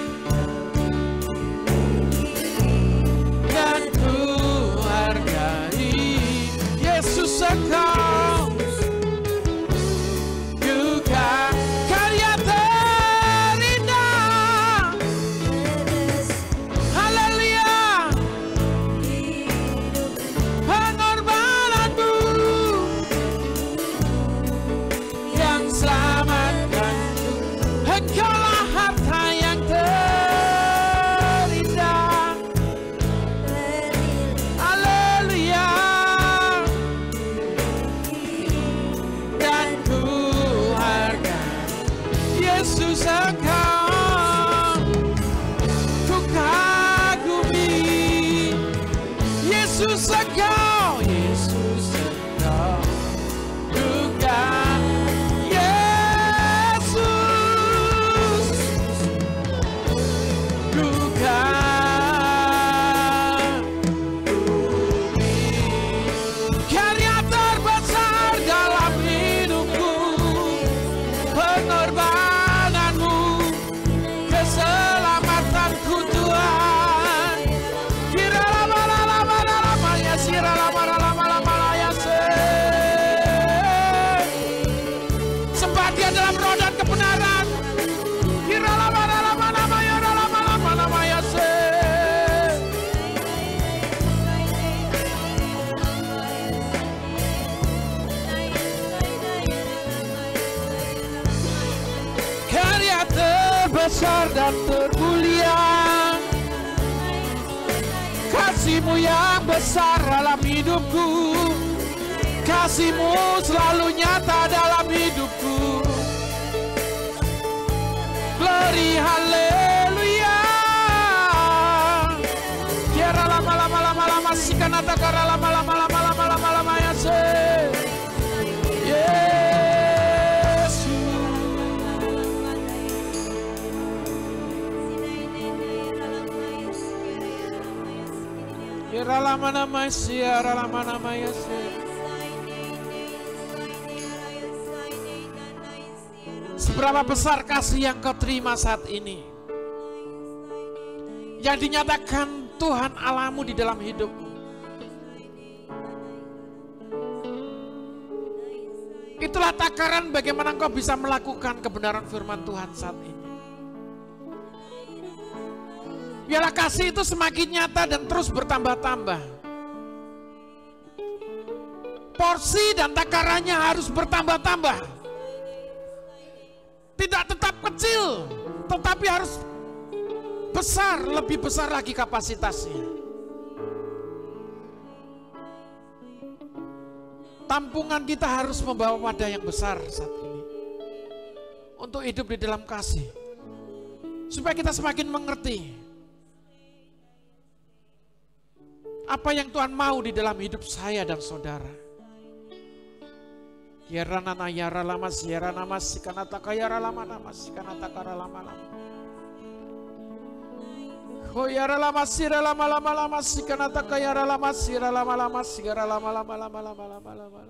Dan ku hargai Yesus Engkau juga karya terindah. Haleluya. Pengorbananmu yang selamatkanku. Engkaulah harta yang terindah. Haleluya. Dan ku hargai Yesus Engkau. Ku kagumi Yesus Engkau, Yesus Engkau juga. Yesus juga karya terbesar dalam hidupku, pengorbananmu, keselamatanku Tuhan. Kira lama-lama ya sira lama-lama ya sempat dia dalam roda kebenaran. Kira lama-lama ya lama-lama ya karya terbesar dan termulia, kasih-Mu yang besar dalam hidupku, kasih-Mu selalu nyata dalam hidupku. Glory, haleluya. Kira lama-lama sikanata kara lama-lama ya Yesus. Kira lama-lama ya Seberapa besar kasih yang kau terima saat ini, yang dinyatakan Tuhan Allahmu di dalam hidupmu. Itulah takaran bagaimana engkau bisa melakukan kebenaran firman Tuhan saat ini. Biarlah kasih itu semakin nyata dan terus bertambah-tambah. Porsi dan takarannya harus bertambah-tambah. Tidak tetap kecil, tetapi harus besar, lebih besar lagi kapasitasnya. tampungan kita harus membawa wadah yang besar saat ini. Untuk hidup di dalam kasih. Supaya kita semakin mengerti apa yang Tuhan mau di dalam hidup saya dan saudara. Yara nana yara lama siara nama sikanata kayara lama nama sikanata kara lama lama. Oh yara lama sira lama lama lama sikanata kayara lama sira lama lama sigara lama lama lama lama lama lama.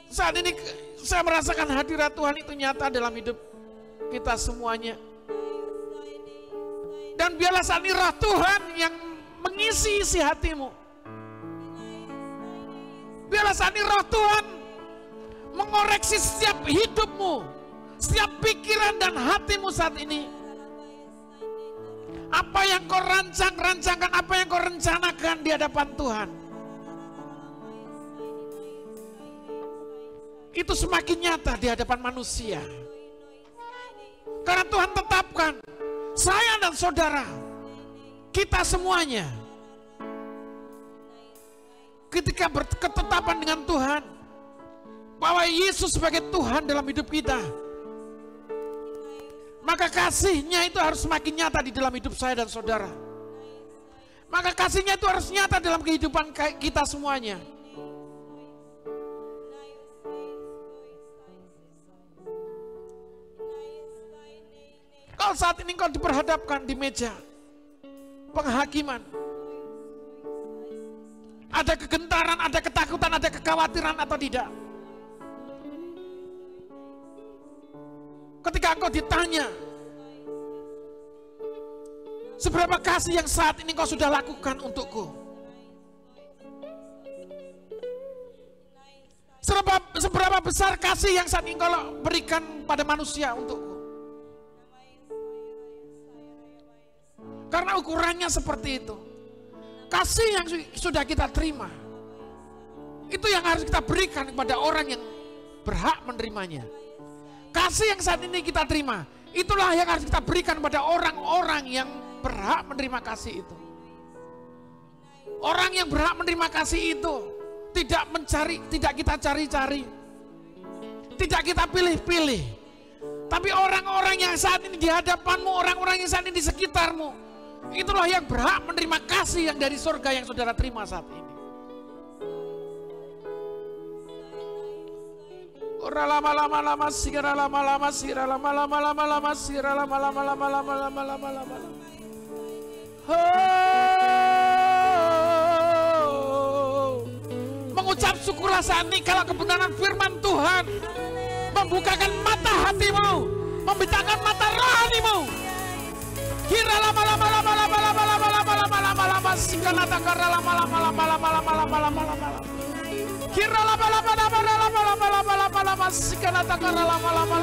Saat ini saya merasakan hadirat Tuhan itu nyata dalam hidup kita semuanya. Dan biarlah saat ini roh Tuhan yang mengisi isi hatimu. Biarlah saat ini roh Tuhan mengoreksi setiap hidupmu, setiap pikiran dan hatimu saat ini. Apa yang kau rancangkan, apa yang kau rencanakan di hadapan Tuhan. Itu semakin nyata di hadapan manusia. Karena Tuhan tetapkan, saya dan saudara, kita semuanya, ketika berketetapan dengan Tuhan, bahwa Yesus sebagai Tuhan dalam hidup kita, maka kasih-Nya itu harus semakin nyata di dalam hidup saya dan saudara. Maka kasih-Nya itu harus nyata dalam kehidupan kita semuanya. Kalau saat ini kau diperhadapkan di meja penghakiman, ada kegentaran, ada ketakutan, ada kekhawatiran atau tidak? Ketika engkau ditanya, seberapa kasih yang saat ini kau sudah lakukan untukku? Seberapa besar kasih yang saat ini kau berikan pada manusia untukku? Karena ukurannya seperti itu. Kasih yang sudah kita terima, itu yang harus kita berikan kepada orang yang berhak menerimanya. Kasih yang saat ini kita terima, itulah yang harus kita berikan kepada orang-orang yang berhak menerima kasih itu. Orang yang berhak menerima kasih itu tidak kita cari-cari, tidak kita pilih-pilih. Tapi orang-orang yang saat ini di hadapanmu, orang-orang yang saat ini di sekitarmu, itulah yang berhak menerima kasih yang dari surga yang saudara terima saat ini. Ora lama-lama sigara lama-lama sira lama-lama sira lama-lama. Mengucap syukurlah saat ini kalau kebenaran firman Tuhan membukakan mata hatimu, membentangkan mata rohanimu. Kira lama-lama sikanata kara lama-lama. Kira lama-lama sikanata kara lama-lama.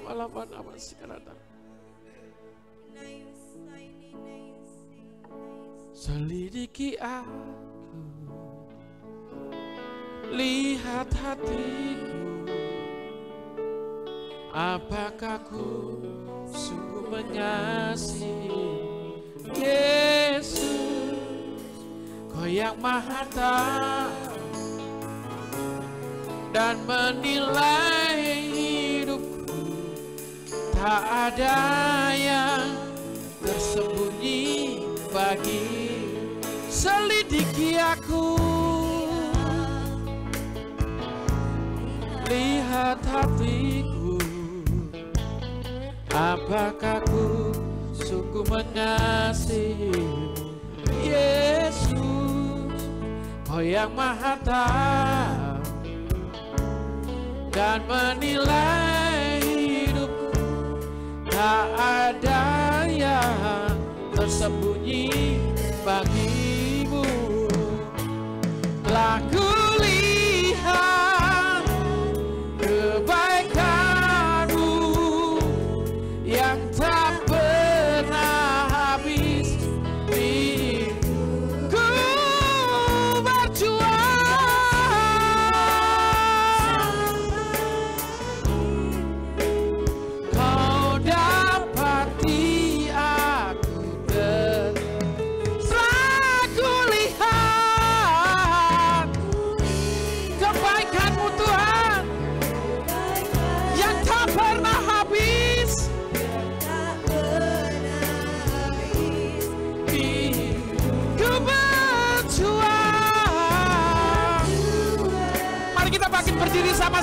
Lama-lama sikanata. Selidiki aku, lihat hatiku, apakah ku sungguh mengasihi Yesus, Kau yang Maha Tahu dan menilai hidupku, tak ada yang tersembunyi bagi. Selidiki aku, lihat hatiku, apakah ku sungguh mengasihi Yesus, Kau yang Maha Tahu dan menilai hidupku, tak ada yang tersembunyi bagimu. Telah kulihat kebaikan-Mu yang tak pernah habis. Ku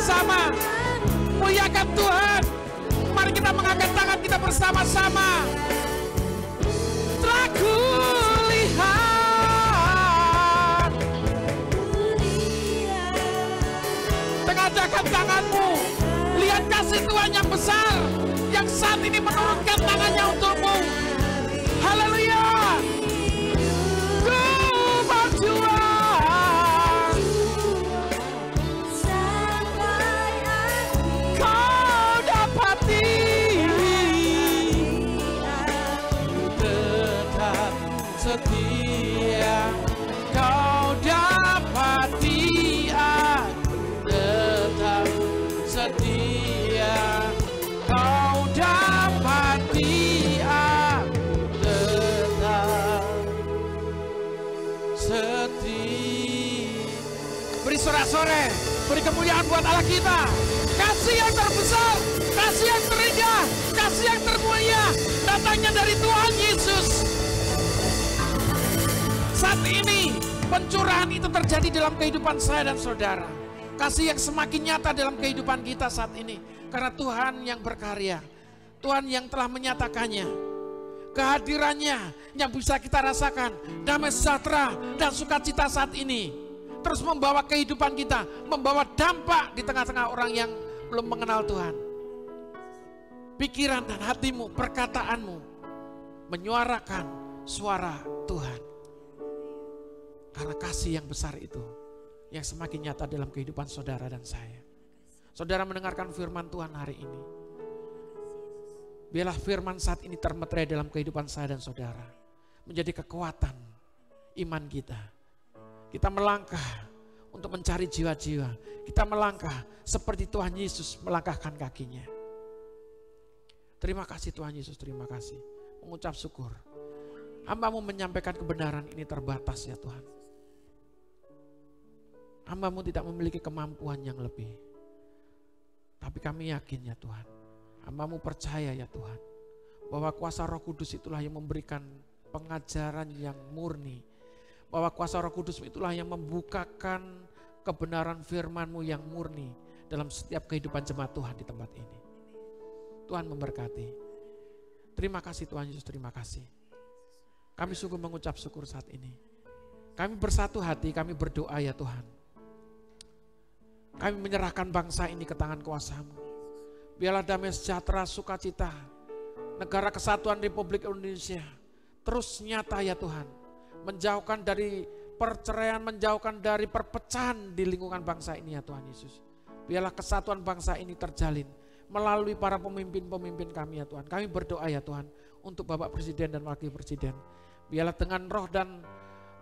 bersama. Muliakan Tuhan. Mari kita mengangkat tangan kita bersama-sama. Telah kulihat, tengahkan tanganmu. Lihat kasih Tuhan yang besar, yang saat ini menurunkan tangannya untukmu. Haleluya. Ku berjuang sampai kau dapati. Tetap setia kau dapati. Tetap setia kau dapati. Beri sorak-sorai, beri kemuliaan buat Allah kita. Kasih yang terbesar, kasih yang terindah, kasih yang termulia datangnya dari Tuhan Yesus. Saat ini pencurahan itu terjadi dalam kehidupan saya dan saudara. Kasih yang semakin nyata dalam kehidupan kita saat ini. Karena Tuhan yang berkarya, Tuhan yang telah menyatakannya. Kehadirannya yang bisa kita rasakan, damai sejahtera dan sukacita saat ini terus membawa kehidupan kita, membawa dampak di tengah-tengah orang yang belum mengenal Tuhan. Pikiran dan hatimu, perkataanmu menyuarakan suara Tuhan. Karena kasih yang besar itu yang semakin nyata dalam kehidupan saudara dan saya. Saudara mendengarkan firman Tuhan hari ini. Biarlah firman saat ini termeterai dalam kehidupan saya dan saudara. Menjadi kekuatan iman kita. Kita melangkah untuk mencari jiwa-jiwa. Kita melangkah seperti Tuhan Yesus melangkahkan kakinya. Terima kasih Tuhan Yesus, terima kasih. Mengucap syukur. Hamba-Mu menyampaikan kebenaran ini terbatas ya Tuhan. Hamba-Mu tidak memiliki kemampuan yang lebih. Tapi kami yakin ya Tuhan. Hamba-Mu percaya ya Tuhan, bahwa kuasa Roh Kudus itulah yang memberikan pengajaran yang murni. Bahwa kuasa Roh Kudus itulah yang membukakan kebenaran firman-Mu yang murni dalam setiap kehidupan jemaat Tuhan di tempat ini. Tuhan memberkati. Terima kasih Tuhan Yesus, terima kasih. Kami sungguh mengucap syukur saat ini. Kami bersatu hati, kami berdoa ya Tuhan. Kami menyerahkan bangsa ini ke tangan kuasa-Mu. Biarlah damai sejahtera, sukacita, negara kesatuan Republik Indonesia terus nyata ya Tuhan. Menjauhkan dari perceraian, menjauhkan dari perpecahan di lingkungan bangsa ini ya Tuhan Yesus. Biarlah kesatuan bangsa ini terjalin melalui para pemimpin-pemimpin kami ya Tuhan. Kami berdoa ya Tuhan untuk Bapak Presiden dan Wakil Presiden. Biarlah dengan roh dan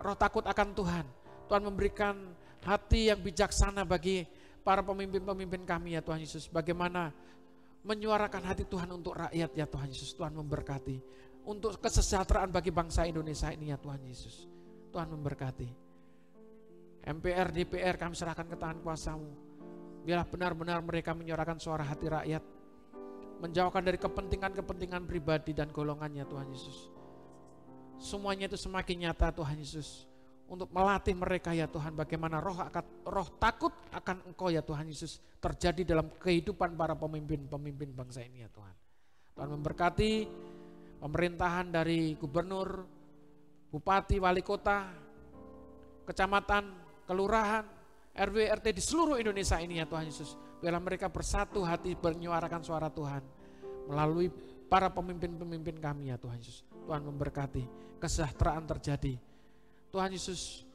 roh takut akan Tuhan. Tuhan memberikan hati yang bijaksana bagi para pemimpin-pemimpin kami ya Tuhan Yesus. Bagaimana menyuarakan hati Tuhan untuk rakyat ya Tuhan Yesus. Tuhan memberkati. Untuk kesejahteraan bagi bangsa Indonesia ini ya Tuhan Yesus. Tuhan memberkati. MPR, DPR kami serahkan ke tangan kuasa-Mu. Biarlah benar-benar mereka menyuarakan suara hati rakyat. Menjauhkan dari kepentingan-kepentingan pribadi dan golongannya Tuhan Yesus. Semuanya itu semakin nyata Tuhan Yesus. Untuk melatih mereka ya Tuhan, bagaimana roh takut akan Engkau ya Tuhan Yesus terjadi dalam kehidupan para pemimpin-pemimpin bangsa ini ya Tuhan. Tuhan memberkati pemerintahan dari gubernur, bupati, wali kota, kecamatan, kelurahan, RW, RT di seluruh Indonesia ini ya Tuhan Yesus. Biarlah mereka bersatu hati menyuarakan suara Tuhan melalui para pemimpin-pemimpin kami ya Tuhan Yesus. Tuhan memberkati, kesejahteraan terjadi. Tuhan Yesus,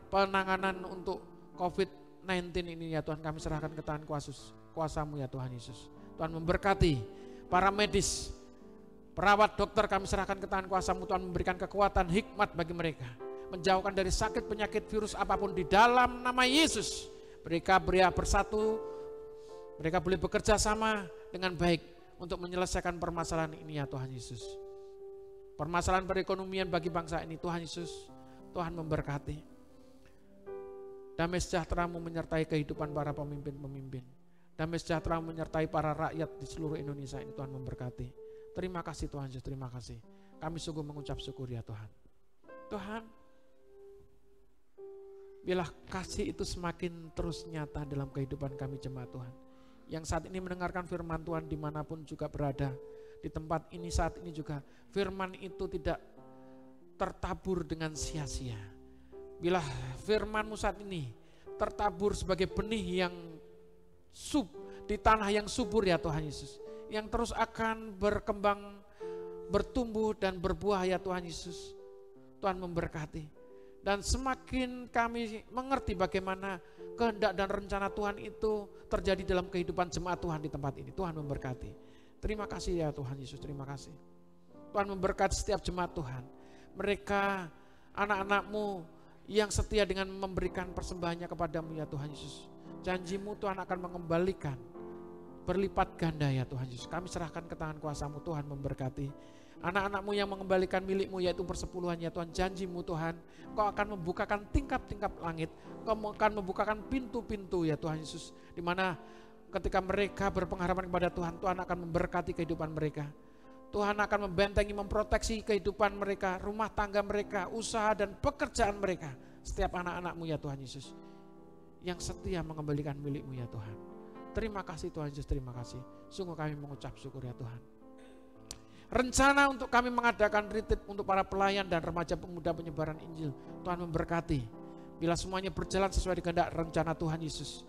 penanganan untuk COVID-19 ini ya Tuhan kami serahkan ke tangan kuasa-Mu ya Tuhan Yesus. Tuhan memberkati para medis, perawat, dokter kami serahkan ke tangan kuasa-Mu. Tuhan memberikan kekuatan, hikmat bagi mereka. Menjauhkan dari sakit, penyakit, virus apapun di dalam nama Yesus. Mereka bersatu, mereka boleh bekerja sama dengan baik untuk menyelesaikan permasalahan ini ya Tuhan Yesus. Permasalahan perekonomian bagi bangsa ini Tuhan Yesus. Tuhan memberkati. Damai sejahtera-Mu menyertai kehidupan para pemimpin-pemimpin. Damai sejahtera-Mu menyertai para rakyat di seluruh Indonesia ini Tuhan memberkati. Terima kasih Tuhan Yesus, terima kasih. Kami sungguh mengucap syukur ya Tuhan. Tuhan, Biarlah kasih itu semakin terus nyata dalam kehidupan kami jemaat Tuhan. Yang saat ini mendengarkan firman Tuhan dimanapun juga berada. Di tempat ini saat ini juga firman itu tidak tertabur dengan sia-sia. Bila firman-Mu saat ini tertabur sebagai benih yang di tanah yang subur ya Tuhan Yesus. Yang terus akan berkembang, bertumbuh dan berbuah ya Tuhan Yesus. Tuhan memberkati. Dan semakin kami mengerti bagaimana kehendak dan rencana Tuhan itu terjadi dalam kehidupan jemaat Tuhan di tempat ini. Tuhan memberkati. Terima kasih ya Tuhan Yesus, terima kasih. Tuhan memberkati setiap jemaat Tuhan. Mereka anak-anak-Mu yang setia dengan memberikan persembahannya kepadamu ya Tuhan Yesus. Janji-Mu Tuhan akan mengembalikan berlipat ganda ya Tuhan Yesus. Kami serahkan ke tangan kuasa-Mu, Tuhan memberkati. Anak-anak-Mu yang mengembalikan milik-Mu yaitu persepuluhan ya Tuhan. Janji-Mu Tuhan, Kau akan membukakan tingkap-tingkap langit. Kau akan membukakan pintu-pintu ya Tuhan Yesus. Di mana ketika mereka berpengharapan kepada Tuhan, Tuhan akan memberkati kehidupan mereka. Tuhan akan membentengi, memproteksi kehidupan mereka, rumah tangga mereka, usaha dan pekerjaan mereka. Setiap anak-anak-Mu ya Tuhan Yesus. Yang setia mengembalikan milik-Mu ya Tuhan. Terima kasih Tuhan Yesus, terima kasih. Sungguh kami mengucap syukur ya Tuhan. Rencana untuk kami mengadakan retreat untuk para pelayan dan remaja pemuda penyebaran Injil, Tuhan memberkati. Bila semuanya berjalan sesuai dengan kehendak rencana Tuhan Yesus,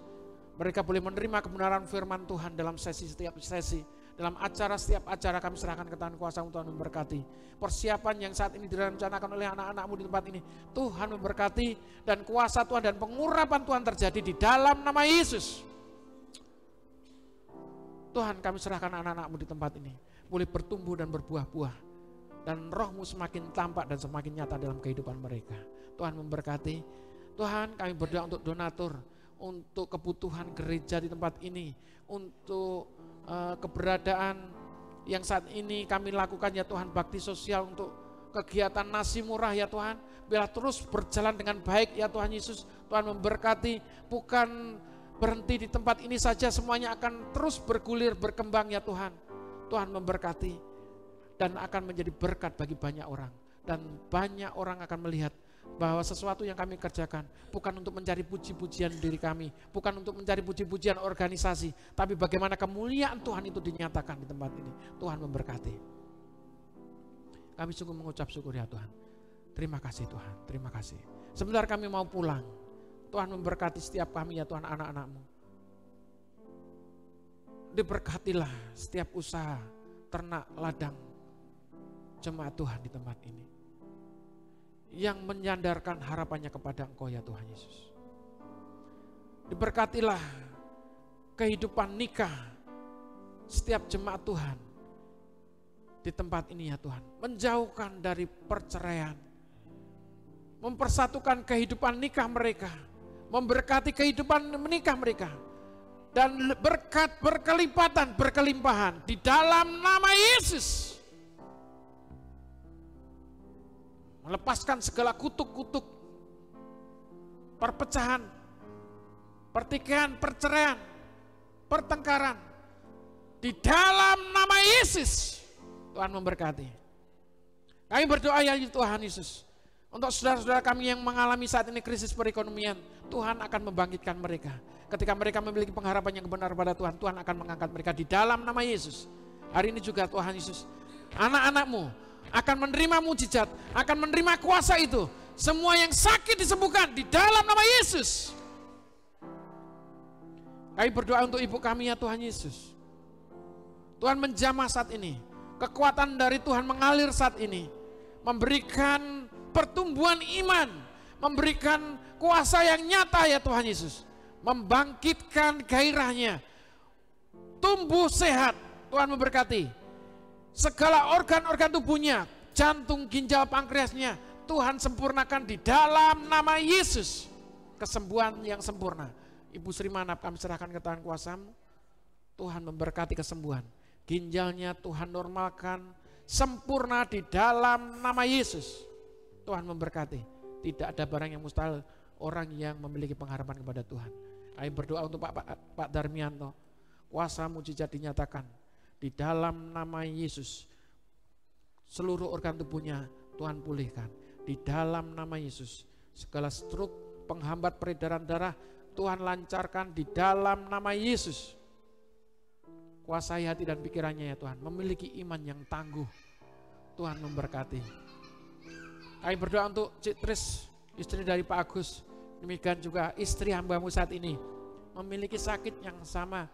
mereka boleh menerima kebenaran firman Tuhan dalam setiap sesi, dalam setiap acara kami serahkan ke tangan kuasa Tuhan memberkati. Persiapan yang saat ini direncanakan oleh anak-anak-Mu di tempat ini, Tuhan memberkati dan kuasa Tuhan dan pengurapan Tuhan terjadi di dalam nama Yesus. Tuhan, kami serahkan anak-anak-Mu di tempat ini, boleh bertumbuh dan berbuah-buah. Dan roh-Mu semakin tampak dan semakin nyata dalam kehidupan mereka. Tuhan memberkati. Tuhan, kami berdoa untuk donatur, untuk kebutuhan gereja di tempat ini, untuk keberadaan yang saat ini kami lakukan ya Tuhan, bakti sosial untuk kegiatan nasi murah ya Tuhan. Biarlah terus berjalan dengan baik ya Tuhan Yesus. Tuhan memberkati, bukan berhenti di tempat ini saja, semuanya akan terus bergulir, berkembang ya Tuhan. Tuhan memberkati dan akan menjadi berkat bagi banyak orang. Dan banyak orang akan melihat bahwa sesuatu yang kami kerjakan bukan untuk mencari puji-pujian diri kami, bukan untuk mencari puji-pujian organisasi, tapi bagaimana kemuliaan Tuhan itu dinyatakan di tempat ini. Tuhan memberkati. Kami sungguh mengucap syukur ya Tuhan. Terima kasih Tuhan, terima kasih. Sebentar kami mau pulang. Tuhan memberkati setiap kami ya Tuhan, anak-anak-Mu. Diberkatilah setiap usaha ternak ladang jemaat Tuhan di tempat ini, yang menyandarkan harapannya kepada Engkau ya Tuhan Yesus. Diberkatilah kehidupan nikah setiap jemaat Tuhan di tempat ini ya Tuhan. Menjauhkan dari perceraian, mempersatukan kehidupan nikah mereka, memberkati kehidupan menikah mereka. Dan berkat berkelipatan, berkelimpahan di dalam nama Yesus. Melepaskan segala kutuk-kutuk, perpecahan, pertikaian, perceraian, pertengkaran. Di dalam nama Yesus, Tuhan memberkati. Kami berdoa ya Tuhan Yesus, untuk saudara-saudara kami yang mengalami saat ini krisis perekonomian, Tuhan akan membangkitkan mereka. Ketika mereka memiliki pengharapan yang benar pada Tuhan, Tuhan akan mengangkat mereka di dalam nama Yesus. Hari ini juga Tuhan Yesus, anak-anak-Mu akan menerima mujizat, akan menerima kuasa itu. Semua yang sakit disembuhkan di dalam nama Yesus. Kami berdoa untuk ibu kami ya Tuhan Yesus. Tuhan menjamah saat ini. Kekuatan dari Tuhan mengalir saat ini. Memberikan pertumbuhan iman. Memberikan kuasa yang nyata ya Tuhan Yesus. Membangkitkan gairahnya, tumbuh sehat. Tuhan memberkati segala organ-organ tubuhnya, jantung, ginjal, pankreasnya, Tuhan sempurnakan di dalam nama Yesus. Kesembuhan yang sempurna. Ibu Sri Manap kami serahkan ke tangan kuasa-Mu. Tuhan memberkati kesembuhan, ginjalnya Tuhan normalkan sempurna di dalam nama Yesus. Tuhan memberkati. Tidak ada barang yang mustahil orang yang memiliki pengharapan kepada Tuhan. Kami berdoa untuk Pak Darmianto, kuasa mujizat dinyatakan di dalam nama Yesus. Seluruh organ tubuhnya Tuhan pulihkan di dalam nama Yesus. Segala stroke, penghambat peredaran darah, Tuhan lancarkan di dalam nama Yesus. Kuasai hati dan pikirannya ya Tuhan, memiliki iman yang tangguh. Tuhan memberkati. Kami berdoa untuk Cik Tris, istri dari Pak Agus. Demikian juga istri hambamu saat ini memiliki sakit yang sama.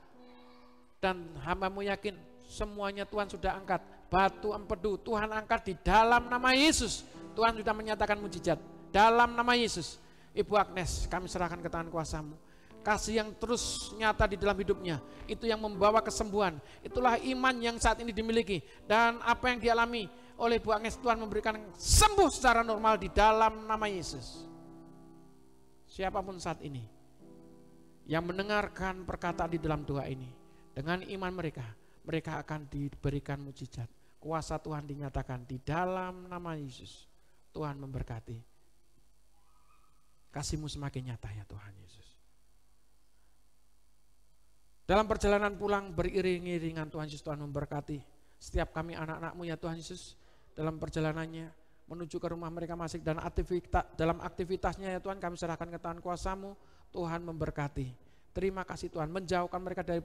Dan hambamu yakin semuanya Tuhan sudah angkat. Batu empedu Tuhan angkat di dalam nama Yesus. Tuhan sudah menyatakan mujizat dalam nama Yesus. Ibu Agnes, kami serahkan ke tangan kuasa-Mu. Kasih yang terus nyata di dalam hidupnya, itu yang membawa kesembuhan. Itulah iman yang saat ini dimiliki. Dan apa yang dialami oleh Ibu Agnes, Tuhan memberikan sembuh secara normal di dalam nama Yesus. Siapapun saat ini yang mendengarkan perkataan di dalam doa ini, dengan iman mereka, mereka akan diberikan mujizat. Kuasa Tuhan dinyatakan di dalam nama Yesus. Tuhan memberkati. Kasih-Mu semakin nyata ya Tuhan Yesus. Dalam perjalanan pulang beriring-iringan Tuhan Yesus, Tuhan memberkati setiap kami anak-anak-Mu ya Tuhan Yesus. Dalam perjalanannya menuju ke rumah mereka masing dan dalam aktivitasnya ya Tuhan, kami serahkan ke tangan kuasa-Mu. Tuhan memberkati. Terima kasih Tuhan, menjauhkan mereka dari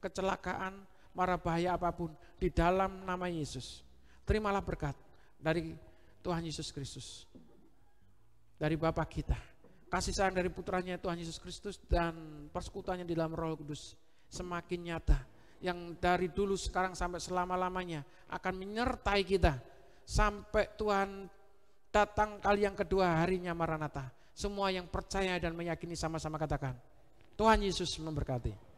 kecelakaan, mara bahaya apapun di dalam nama Yesus. Terimalah berkat dari Tuhan Yesus Kristus, dari Bapa kita, kasih sayang dari putranya Tuhan Yesus Kristus, dan persekutuannya di dalam Roh Kudus semakin nyata, yang dari dulu sekarang sampai selama-lamanya akan menyertai kita sampai Tuhan datang kali yang kedua, harinya Maranatha. Semua yang percaya dan meyakini sama-sama katakan, Tuhan Yesus memberkati.